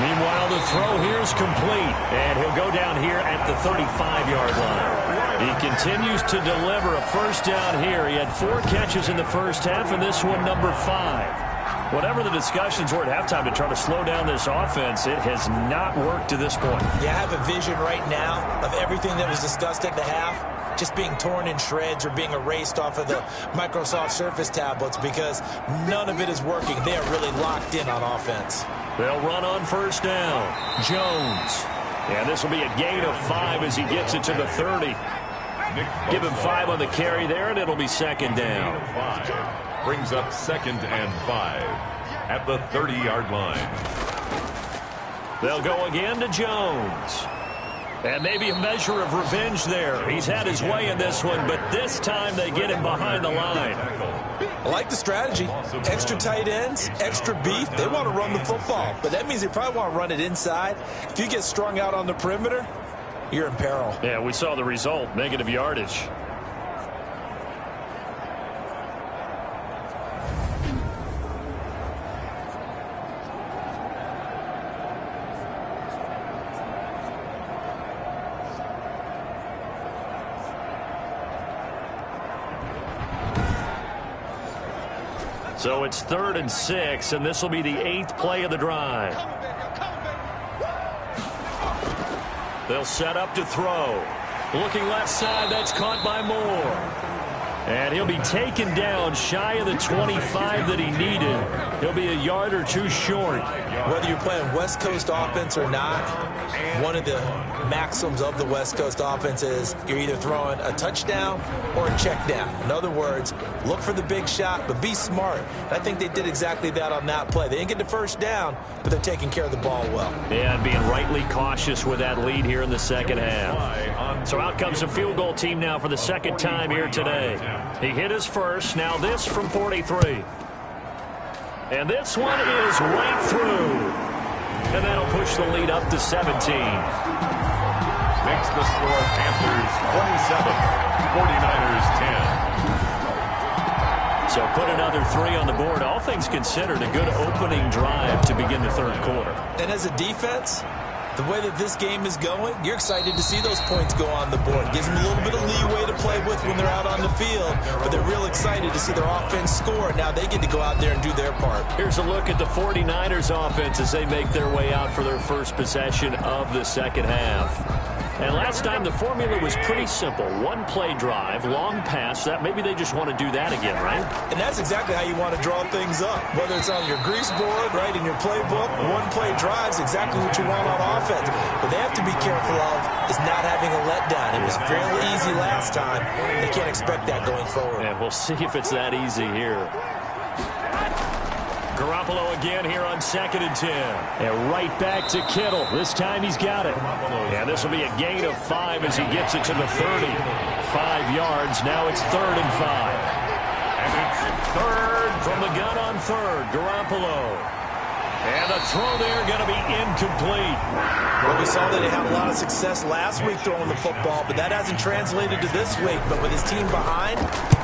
Meanwhile, the throw here is complete. And he'll go down here at the 35-yard line. He continues to deliver a first down here. He had 4 catches in the first half, and this one number 5. Whatever the discussions were at halftime to try to slow down this offense, it has not worked to this point. Yeah, I have a vision right now of everything that was discussed at the half just being torn in shreds or being erased off of the Microsoft Surface tablets because none of it is working. They are really locked in on offense. They'll run on 1st down. Jones. And this will be a gain of 5 as he gets it to the 30. Give him 5 on the carry there, and it'll be 2nd down. Brings up 2nd and 5 at the 30-yard line. They'll go again to Jones. And maybe a measure of revenge there. He's had his way in this one, but this time they get him behind the line. I like the strategy. Extra tight ends, extra beef. They want to run the football, but that means they probably want to run it inside. If you get strung out on the perimeter, you're in peril. Yeah, we saw the result, negative yardage. So it's 3rd and 6, and this will be the 8th play of the drive. They'll set up to throw. Looking left side, that's caught by Moore. And he'll be taken down shy of the 25 that he needed. He'll be a yard or 2 short. Whether you're playing West Coast offense or not, one of the maxims of the West Coast offense is you're either throwing a touchdown or a check down. In other words, look for the big shot, but be smart. And I think they did exactly that on that play. They didn't get the first down, but they're taking care of the ball well. Yeah, and being rightly cautious with that lead here in the second half. So out comes the field goal team now for the 2nd time here today. He hit his first. Now this from 43. And this one is right through. And that'll push the lead up to 17. Makes the score Panthers 27, 49ers So put another 3 on the board. All things considered, a good opening drive to begin the third quarter. And as a defense, the way that this game is going, you're excited to see those points go on the board. Gives them a little bit of leeway to play with when they're out on the field, but they're real excited to see their offense score. Now they get to go out there and do their part. Here's a look at the 49ers offense as they make their way out for their first possession of the second half. And last time the formula was pretty simple. One-play drive, long pass. That maybe they just want to do that again, right? And that's exactly how you want to draw things up. Whether it's on your grease board, right, in your playbook, one-play drive is exactly what you want on offense. What they have to be careful of is not having a letdown. It was fairly easy last time. They can't expect that going forward. And we'll see if it's that easy here. Garoppolo again here on 2nd and 10. And right back to Kittle. This time he's got it. And this will be a gain of 5 as he gets it to the 30. 5 yards. Now it's 3rd and 5. And it's 3rd from the gun on 3rd. Garoppolo. And the throw there going to be incomplete. Well, we saw that he had a lot of success last week throwing the football, but that hasn't translated to this week. But with his team behind,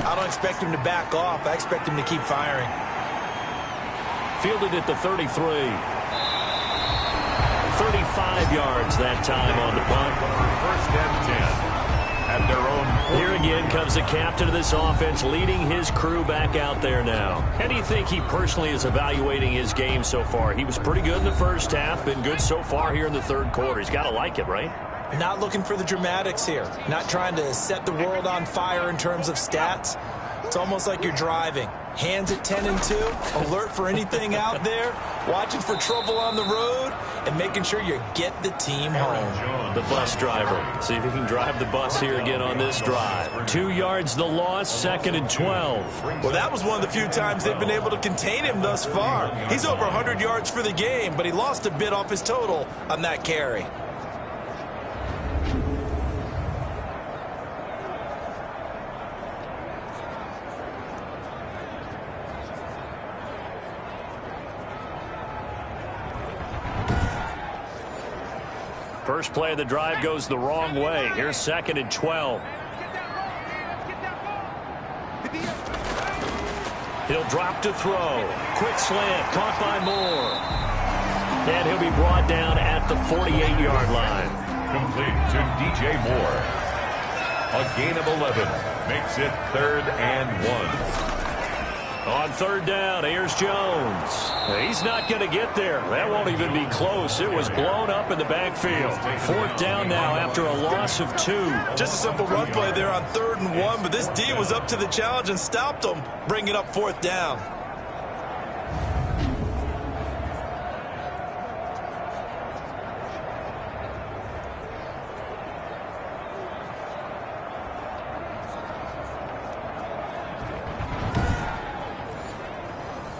I don't expect him to back off. I expect him to keep firing. Fielded at the 33. 35 yards that time on the punt. 1st and 10 at their own. Here again comes the captain of this offense leading his crew back out there now. How do you think he personally is evaluating his game so far? He was pretty good in the first half, been good so far here in the third quarter. He's got to like it, right? Not looking for the dramatics here. Not trying to set the world on fire in terms of stats. It's almost like you're driving. Hands at 10 and 2, alert for anything out there, watching for trouble on the road, and making sure you get the team home. The bus driver. See if he can drive the bus here again on this drive. 2 yards the loss, 2nd and 12. Well, that was one of the few times they've been able to contain him thus far. He's over 100 yards for the game, but he lost a bit off his total on that carry. First play of the drive goes the wrong way. Here's 2nd and 12. He'll drop to throw. Quick slant, caught by Moore. And he'll be brought down at the 48-yard line. Complete to DJ Moore. A gain of 11 makes it 3rd and 1. On 3rd down, here's Jones. He's not going to get there. That won't even be close. It was blown up in the backfield. 4th down now after a loss of 2. Just a simple run play there on 3rd and 1, but this D was up to the challenge and stopped him, bringing up 4th down.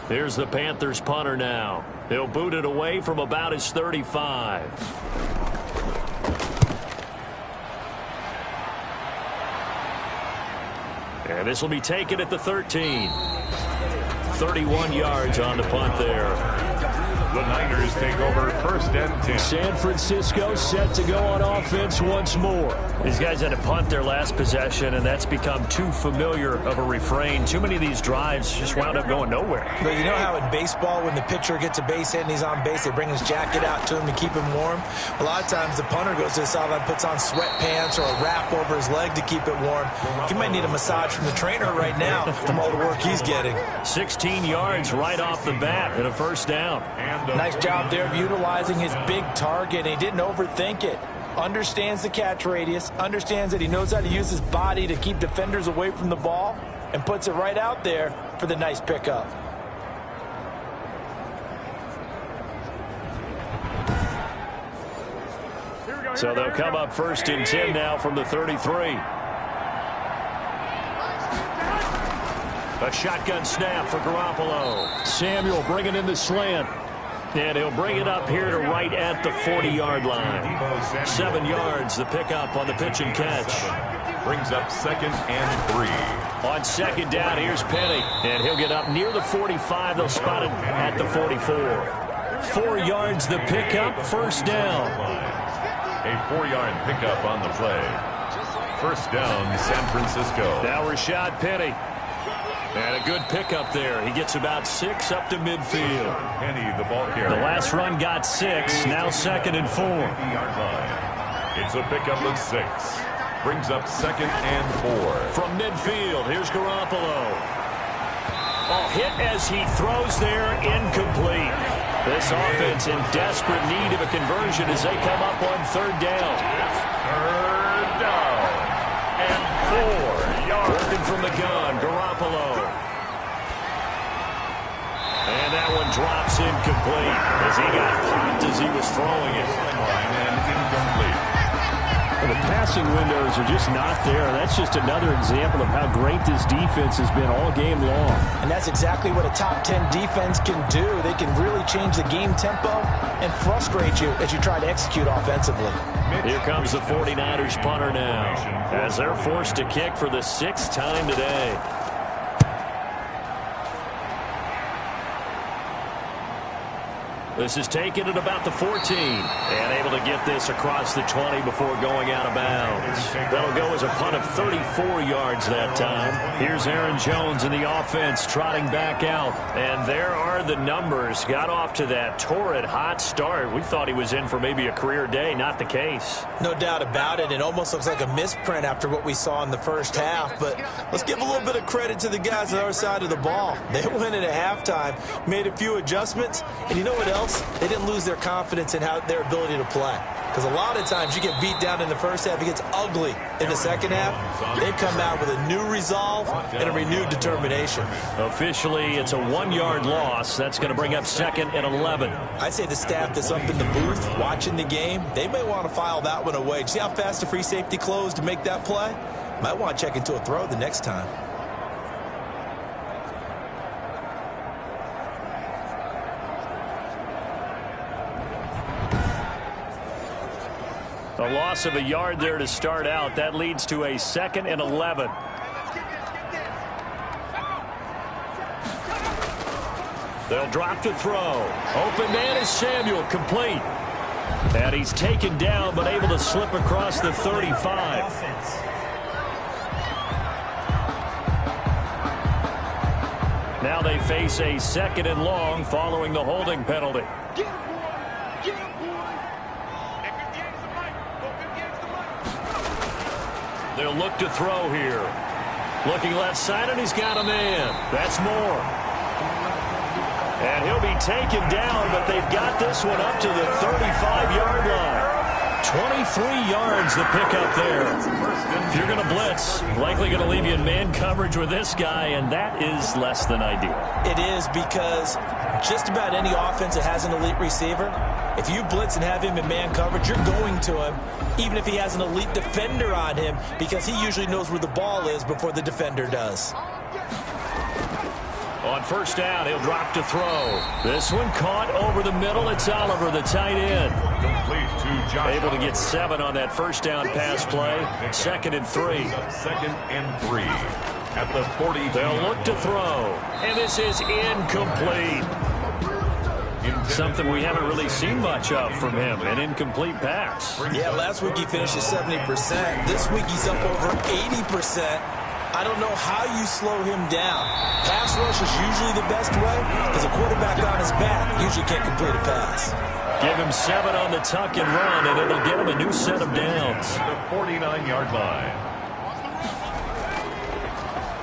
Here's the Panthers punter now. He'll boot it away from about his 35. And this will be taken at the 13. 31 yards on the punt there. The Niners take over 1st and 10. San Francisco set to go on offense once more. These guys had to punt their last possession, and that's become too familiar of a refrain. Too many of these drives just wound up going nowhere. But you know how in baseball, when the pitcher gets a base hit and he's on base, they bring his jacket out to him to keep him warm? A lot of times the punter goes to the sideline, puts on sweatpants or a wrap over his leg to keep it warm. He might need a massage from the trainer right now from all the work he's getting. 16 yards right off the bat and a 1st down. Nice job there of utilizing his big target. He didn't overthink it. Understands the catch radius, understands that he knows how to use his body to keep defenders away from the ball, and puts it right out there for the nice pickup. So they'll come up 1st and 10 now from the 33. A shotgun snap for Garoppolo. Samuel bringing in the slant. And he'll bring it up here to right at the 40-yard line. 7 yards, the pickup on the pitch and catch. Brings up 2nd and 3. On 2nd down, here's Penny. And he'll get up near the 45. They'll spot it at the 44. 4 yards, the pickup, 1st down. A 4-yard pickup on the play. 1st down, San Francisco. Now Rashad Penny. And a good pickup there. He gets about 6 up to midfield. Penny, the ball carrier. The last run got 6, now 2nd and 4. It's a pickup of 6. Brings up 2nd and 4. From midfield, here's Garoppolo. Oh, hit as he throws there, incomplete. This offense in desperate need of a conversion as they come up on 3rd down. It's 3rd down and 4 yards. Working from the gun, Garoppolo. And that one drops incomplete as he got popped as he was throwing it. And incomplete. Well, the passing windows are just not there. That's just another example of how great this defense has been all game long. And that's exactly what a top 10 defense can do. They can really change the game tempo and frustrate you as you try to execute offensively. Here comes the 49ers punter now as they're forced to kick for the 6th time today. This is taken at about the 14 and able to get this across the 20 before going out of bounds. That'll go as a punt of 34 yards that time. Here's Aaron Jones in the offense trotting back out. And there are the numbers. Got off to that torrid hot start. We thought he was in for maybe a career day. Not the case. No doubt about it. It almost looks like a misprint after what we saw in the first half. But let's give a little bit of credit to the guys on our side of the ball. They went in at halftime, made a few adjustments, and you know what else? They didn't lose their confidence in their ability to play. Because a lot of times you get beat down in the first half, it gets ugly in the second half. They've come out with a new resolve and a renewed determination. Officially, it's a 1-yard loss. That's going to bring up 2nd and 11. I'd say the staff that's up in the booth watching the game, they may want to file that one away. See how fast the free safety closed to make that play? Might want to check into a throw the next time. A loss of a yard there to start out. That leads to a 2nd and 11. They'll drop to throw. Open man is Samuel, complete. And he's taken down but able to slip across the 35. Now they face a 2nd and long following the holding penalty. They'll look to throw here. Looking left side, and he's got a man. That's Moore. And he'll be taken down, but they've got this one up to the 35-yard line. 23 yards the pickup there. If you're going to blitz, likely going to leave you in man coverage with this guy, and that is less than ideal. It is, because just about any offense that has an elite receiver, if you blitz and have him in man coverage, you're going to him, even if he has an elite defender on him, because he usually knows where the ball is before the defender does. On 1st down, he'll drop to throw. This one caught over the middle. It's Oliver, the tight end. Able to get 7 on that 1st down pass play. 2nd and 3. 2nd and 3. At the 40. They'll look to throw. And this is incomplete. Something we haven't really seen much of from him, an incomplete pass. Yeah, last week he finished at 70%. This week he's up over 80%. I don't know how you slow him down. Pass rush is usually the best way, because a quarterback on his back usually can't complete a pass. Give him 7 on the tuck and run, and it'll get him a new set of downs. The 49-yard line.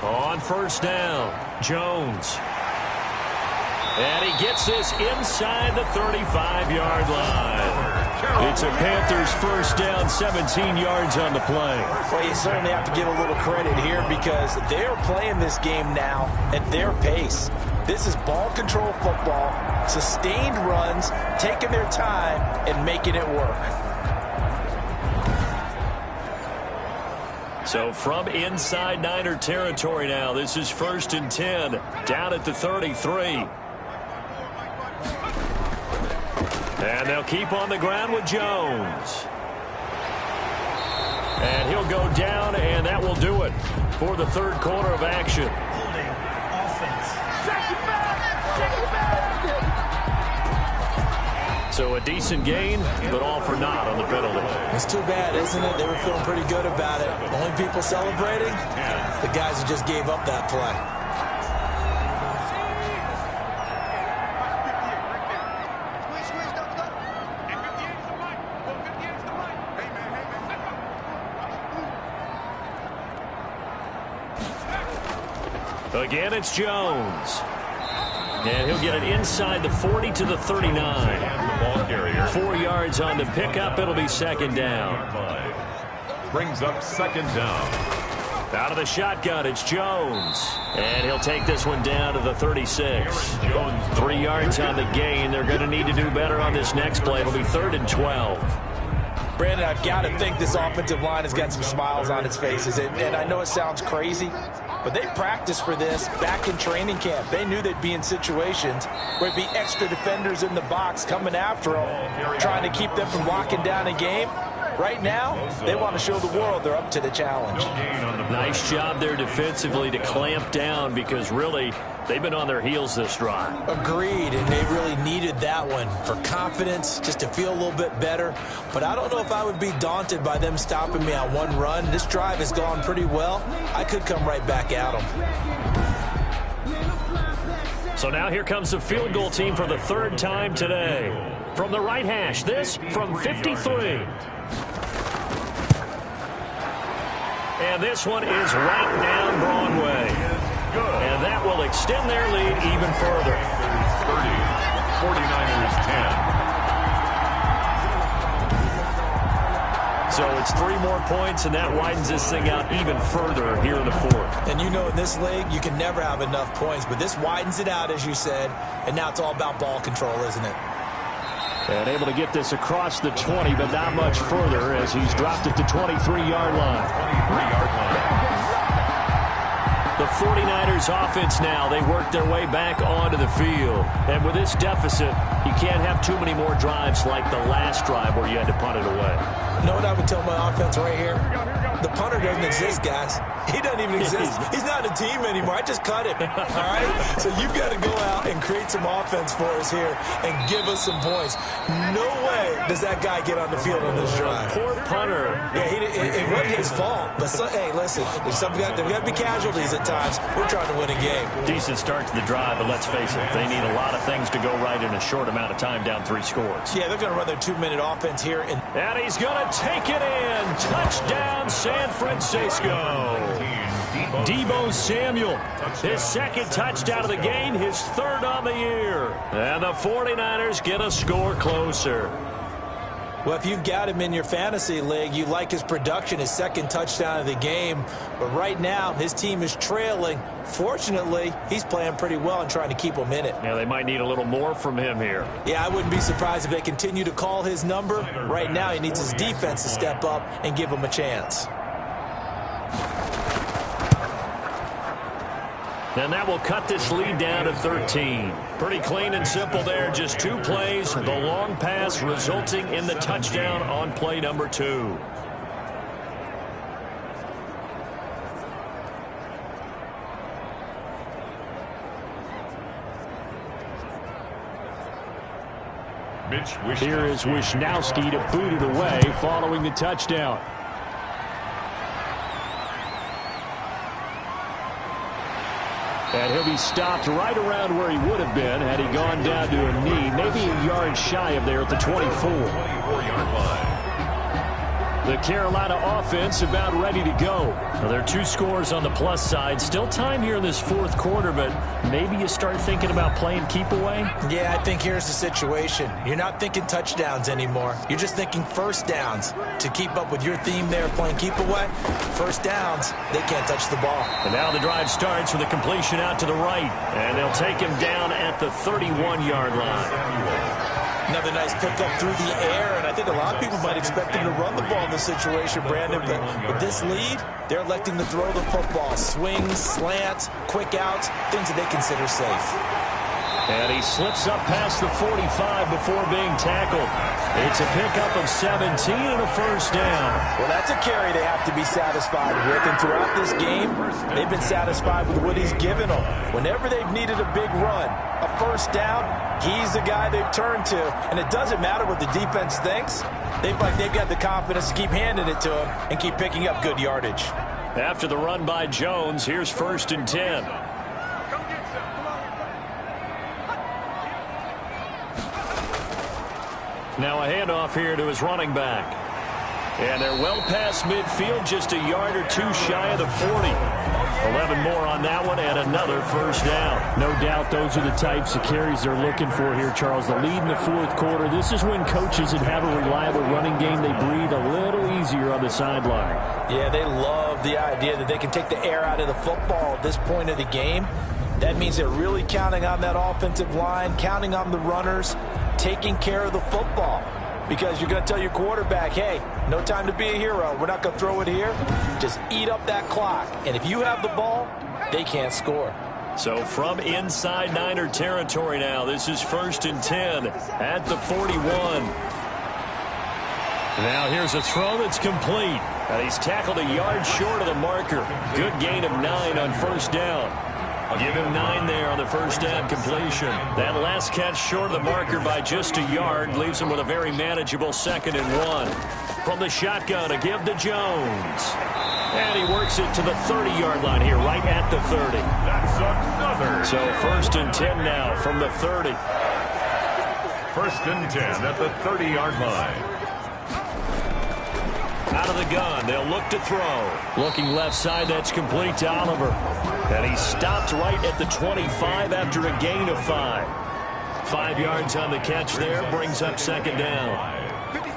On 1st down, Jones. And he gets this inside the 35-yard line. It's a Panthers 1st down, 17 yards on the play. Well, you certainly have to give a little credit here, because they're playing this game now at their pace. This is ball control football, sustained runs, taking their time and making it work. So from inside Niner territory now, this is 1st and 10, down at the 33. And they'll keep on the ground with Jones. And he'll go down, and that will do it for the 3rd quarter of action. Holding offense. So a decent gain, but all for naught on the penalty. It's too bad, isn't it? They were feeling pretty good about it. Only people celebrating? The guys who just gave up that play. Again, it's Jones. And he'll get it inside the 40 to the 39. The ball carrier. 4 yards on the pickup. It'll be second down. Brings up second down. Out of the shotgun, it's Jones. And he'll take this one down to the 36. 3 yards on the gain. They're going to need to do better on this next play. It'll be 3rd and 12. Brandon, I've got to think this offensive line has got some smiles on its faces. And I know it sounds crazy, but they practiced for this back in training camp. They knew they'd be in situations where it'd be extra defenders in the box coming after them, trying to keep them from locking down a game. Right now, they want to show the world they're up to the challenge. Nice job there defensively to clamp down because really they've been on their heels this drive. Agreed, and they really needed that one for confidence, just to feel a little bit better. But I don't know if I would be daunted by them stopping me on one run. This drive has gone pretty well. I could come right back at them. So now here comes the field goal team for the 3rd time today. From the right hash, this from 53. And this one is right down Broadway. And that will extend their lead even further. 30, 49ers 10. So it's 3 more points, and that widens this thing out even further here in the 4th. And you know in this league, you can never have enough points, but this widens it out, as you said, and now it's all about ball control, isn't it? And able to get this across the 20, but not much further as he's dropped it to 23-yard line. 23-yard line. The 49ers offense now, they work their way back onto the field. And with this deficit, you can't have too many more drives like the last drive where you had to punt it away. You know what I would tell my offense right here? The punter doesn't exist, guys. He doesn't even exist. He's not a team anymore. I just cut him. All right? So you've got to go out and create some offense for us here and give us some points. No way does that guy get on the field on this drive. Poor punter. Yeah, it wasn't his fault. But, hey, listen, there's got to be casualties at times. We're trying to win a game. Decent start to the drive, but let's face it, they need a lot of things to go right in a short amount of time down 3 scores. Yeah, they're going to run their 2-minute offense here. And he's going to take it in. Touchdown, San Francisco. Deebo Samuel, his 2nd touchdown of the game, his 3rd on the year. And the 49ers get a score closer. Well, if you've got him in your fantasy league, you like his production, his 2nd touchdown of the game. But right now, his team is trailing. Fortunately, he's playing pretty well and trying to keep them in it. Yeah, they might need a little more from him here. Yeah, I wouldn't be surprised if they continue to call his number. Right now, he needs his defense to step up and give him a chance. And that will cut this lead down to 13. Pretty clean and simple there. Just 2 plays. The long pass resulting in the touchdown on play number 2. Here is Wisnowski to boot it away following the touchdown. And he'll be stopped right around where he would have been had he gone down to a knee, maybe a yard shy of there at the 24. 24-yard line. The Carolina offense about ready to go. Well, there are 2 scores on the plus side. Still time here in this 4th quarter, but maybe you start thinking about playing keep away? Yeah, I think here's the situation. You're not thinking touchdowns anymore. You're just thinking first downs. To keep up with your theme there, playing keep away, first downs, they can't touch the ball. And now the drive starts with a completion out to the right. And they'll take him down at the 31-yard line. Another nice pickup through the air, and I think a lot of people might expect him to run the ball in this situation, Brandon, but with this lead, they're electing to throw the football. Swings, slants, quick outs, things that they consider safe. And he slips up past the 45 before being tackled. It's a pickup of 17 and a first down. Well, that's a carry they have to be satisfied with, and throughout this game, they've been satisfied with what he's given them. Whenever they've needed a big run, a first down, he's the guy they've turned to, and it doesn't matter what the defense thinks. They've got the confidence to keep handing it to him and keep picking up good yardage. After the run by Jones, here's 1st and 10. Now a handoff here to his running back. And they're well past midfield, just a yard or two shy of the 40. 11 more on that one and another first down. No doubt those are the types of carries they're looking for here, Charles. The lead in the fourth quarter. This is when coaches that have a reliable running game, they breathe a little easier on the sideline. Yeah, they love the idea that they can take the air out of the football at this point of the game. That means they're really counting on that offensive line, counting on the runners, taking care of the football. Because you're going to tell your quarterback, hey, no time to be a hero. We're not going to throw it here. Just eat up that clock. And if you have the ball, they can't score. So from inside Niner territory now, this is 1st and 10 at the 41. Now here's a throw that's complete. And he's tackled a yard short of the marker. Good gain of 9 on first down. Give him 9 there on the first down completion. That last catch short of the marker by just a yard leaves him with a very manageable 2nd and 1. From the shotgun, a give to Jones. And he works it to the 30-yard line here, right at the 30. That's another. So 1st and 10 now from the 30. 1st and 10 at the 30-yard line. Out of the gun, they'll look to throw. Looking left side, that's complete to Oliver. And he stopped right at the 25 after a gain of 5. 5 yards on the catch there, brings up 2nd down.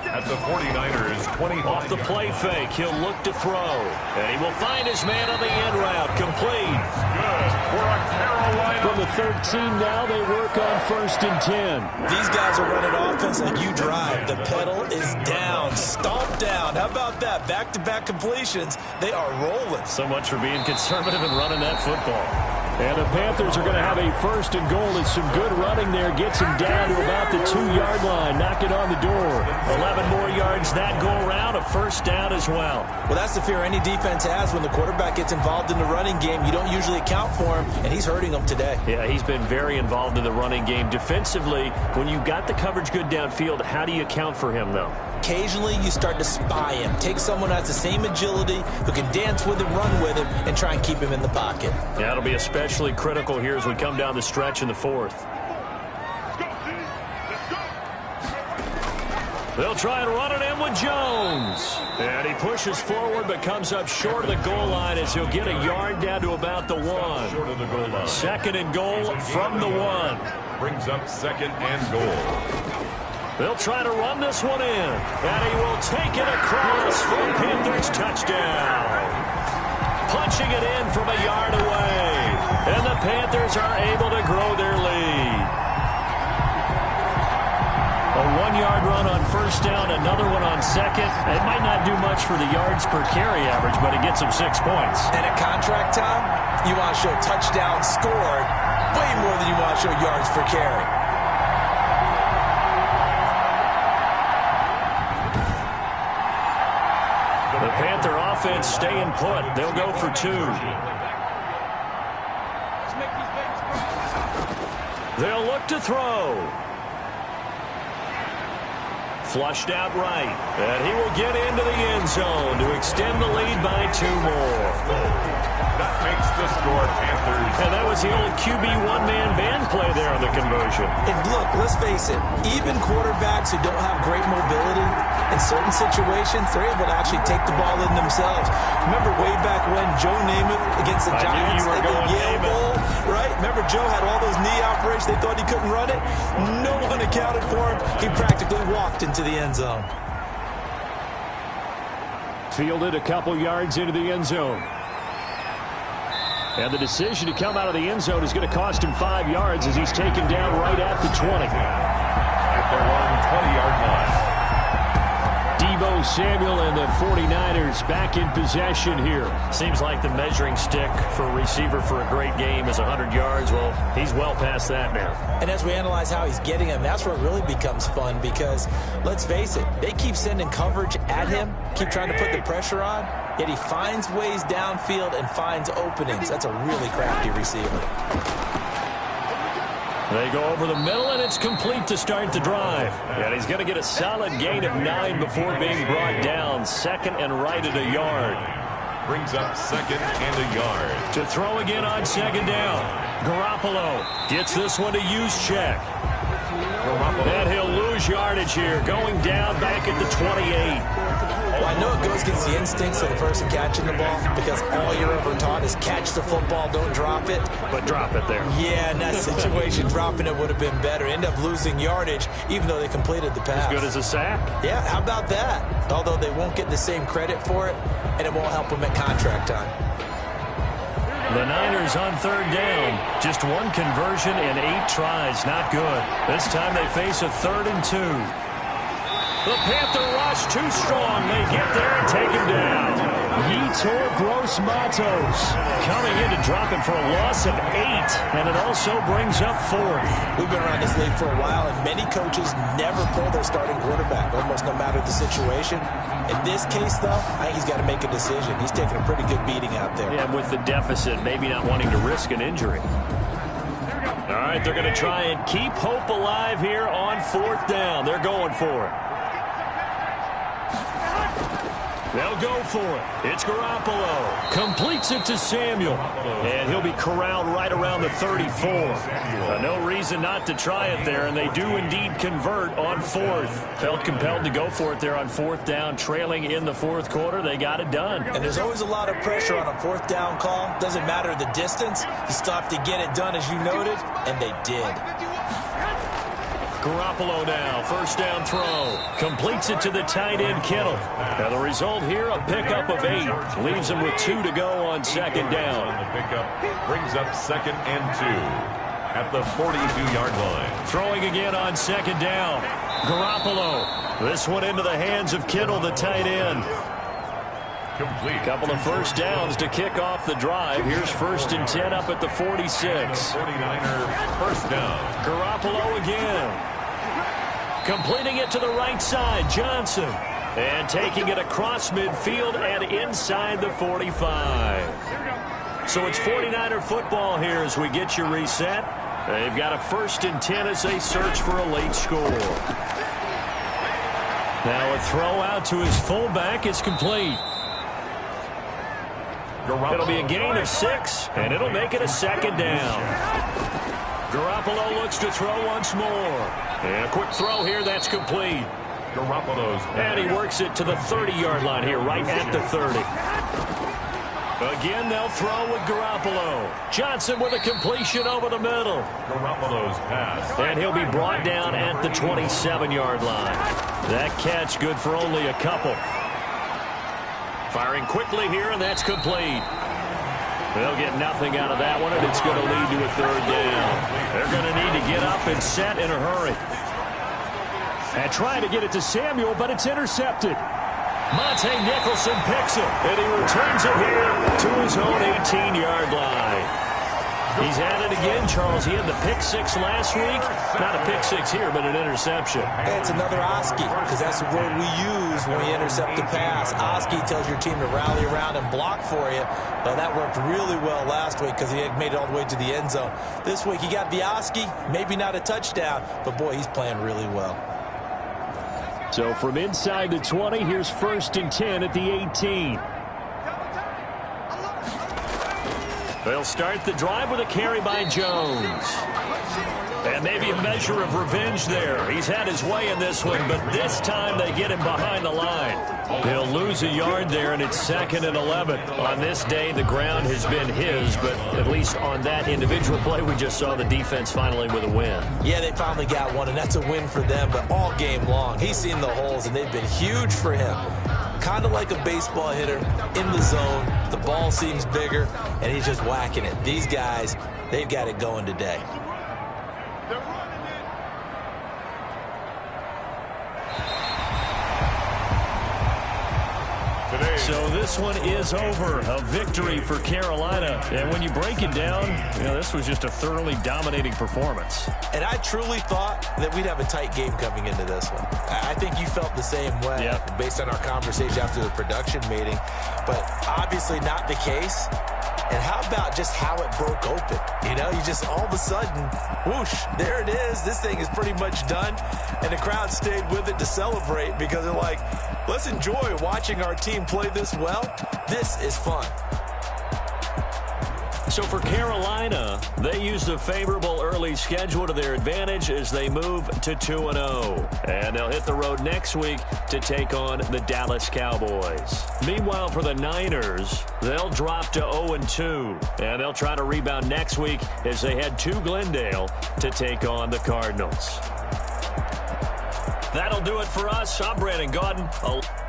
At the 49ers, 25. Off the play fake, he'll look to throw. And he will find his man on the end route, complete. Good for a Carolina. From the 13 now, they work on 1st and 10. These guys are running offense like you drive. The pedal is down, stomped down. How about that? Back-to-back completions. They are rolling. So much for being conservative and running that football. And the Panthers are going to have a 1st and goal. It's some good running there. Gets him down to about the 2-yard line. Knock it on the door. 11 more yards that go around. A first down as well. Well, that's the fear any defense has when the quarterback gets involved in the running game. You don't usually account for him, and he's hurting them today. Yeah, he's been very involved in the running game. Defensively, when you got the coverage good downfield, how do you account for him, though? Occasionally, you start to spy him. Take someone who has the same agility, who can dance with him, run with him, and try and keep him in the pocket. Yeah, it'll be especially critical here as we come down the stretch in the 4th. They'll try and run it in with Jones. And he pushes forward but comes up short of the goal line as he'll get a yard down to about the 1. Short of the goal line. 2nd and goal from the 1. Brings up 2nd and goal. They'll try to run this one in. And he will take it across for a Panthers touchdown. Punching it in from a yard away. And the Panthers are able to grow their lead. A 1-yard run on first down, another one on 2nd. It might not do much for the yards per carry average, but it gets them 6 points. And at contract time, you want to show touchdowns scored way more than you want to show yards per carry. The Panther offense staying put. They'll go for 2. They'll look to throw. Flushed out right. And he will get into the end zone to extend the lead by 2 more. That makes the score Panthers. And that was the old QB one-man band play there on the conversion. And look, let's face it, even quarterbacks who don't have great mobility, in certain situations, they're able to actually take the ball in themselves. Remember way back when Joe Namath against the Giants at the Yale Bowl, right? Remember Joe had all those knee operations. They thought he couldn't run it. No one accounted for him. He practically walked into the end zone. Fielded a couple yards into the end zone. And the decision to come out of the end zone is going to cost him 5 yards as he's taken down right at the 20. At their own 20-yard line. Deebo Samuel and the 49ers back in possession here. Seems like the measuring stick for a receiver for a great game is 100 yards. Well, he's well past that now. And as we analyze how he's getting him, that's where it really becomes fun because, let's face it, they keep sending coverage at him, keep trying to put the pressure on, yet he finds ways downfield and finds openings. That's a really crafty receiver. They go over the middle, and it's complete to start the drive. And he's going to get a solid gain of 9 before being brought down. 2nd and right at a yard. Brings up 2nd and a yard. To throw again on 2nd down. Garoppolo gets this one to Juszczyk. And he'll lose yardage here, going down back at the 28. Well, I know it goes against the instincts of the person catching the ball because all you're ever taught is catch the football, don't drop it. But drop it there. Yeah, in that situation, dropping it would have been better. End up losing yardage, even though they completed the pass. As good as a sack. Yeah, how about that? Although they won't get the same credit for it, and it won't help them at contract time. The Niners on third down. Just one conversion and 8 tries. Not good. This time they face a 3rd and 2. The Panther rush too strong. They get there and take him down. Yetur Gross-Matos coming in to drop him for a loss of 8, and it also brings up 4th. We've been around this league for a while, and many coaches never pull their starting quarterback, almost no matter the situation. In this case, though, I think he's got to make a decision. He's taking a pretty good beating out there. Yeah, with the deficit, maybe not wanting to risk an injury. All right, they're going to try and keep hope alive here on 4th down. They're going for it. They'll go for it. It's Garoppolo. Completes it to Samuel. And he'll be corralled right around the 34. No reason not to try it there, and they do indeed convert on 4th. Felt compelled to go for it there on 4th down, trailing in the 4th quarter. They got it done. And there's always a lot of pressure on a 4th down call. Doesn't matter the distance. You still have to get it done, as you noted, and they did. Garoppolo now, 1st down throw. Completes it to the tight end, Kittle. Now the result here, a pickup of 8. Leaves him with 2 to go on 2nd down. The pickup brings up 2nd and 2 at the 42-yard line. Throwing again on 2nd down. Garoppolo. This one into the hands of Kittle, the tight end. Complete. Couple of 1st downs to kick off the drive. Here's 1st and 10 up at the 46. 49er 1st down. Garoppolo again. Completing it to the right side, Johnson. And taking it across midfield and inside the 45. So it's 49er football here as we get you reset. They've got a 1st and 10 as they search for a late score. Now a throw out to his fullback is complete. It'll be a gain of 6, and it'll make it a 2nd down. Garoppolo looks to throw once more. And a quick throw here, that's complete. Garoppolo's. And he works it to the 30-yard line here, right at the 30. Again, they'll throw with Garoppolo. Johnson with a completion over the middle. Garoppolo's pass. And he'll be brought down at the 27-yard line. That catch good for only a couple. Firing quickly here, and that's complete. They'll get nothing out of that one, and it's going to lead to a 3rd down. They're going to need to get up and set in a hurry. And trying to get it to Samuel, but it's intercepted. Monte Nicholson picks it, and he returns it here to his own 18-yard line. He's at it again, Charles. He had the pick 6 last week. Not a pick 6 here, but an interception. Hey, it's another Oski, because that's the word we use when we intercept a pass. Oski tells your team to rally around and block for you. Well, that worked really well last week because he had made it all the way to the end zone. This week, he got the Oski, maybe not a touchdown, but, boy, he's playing really well. So from inside the 20, here's 1st and 10 at the 18. They'll start the drive with a carry by Jones. And maybe a measure of revenge there. He's had his way in this one, but this time they get him behind the line. He'll lose a yard there, and it's 2nd and 11. On this day, the ground has been his, but at least on that individual play, we just saw the defense finally with a win. Yeah, they finally got one, and that's a win for them, but all game long, he's seen the holes, and they've been huge for him. Kind of like a baseball hitter in the zone. The ball seems bigger, and he's just whacking it. These guys, they've got it going today. So this one is over. A victory for Carolina. And when you break it down, this was just a thoroughly dominating performance. And I truly thought that we'd have a tight game coming into this one. I think you felt the same way based on our conversation after the production meeting. But obviously not the case. And how about just how it broke open? You just all of a sudden, whoosh, there it is. This thing is pretty much done. And the crowd stayed with it to celebrate because they're like, let's enjoy watching our team play this well. This is fun. So for Carolina, they used a favorable early schedule to their advantage as they move to 2-0. And they'll hit the road next week to take on the Dallas Cowboys. Meanwhile, for the Niners, they'll drop to 0-2. And they'll try to rebound next week as they head to Glendale to take on the Cardinals. That'll do it for us. I'm Brandon Gaudin.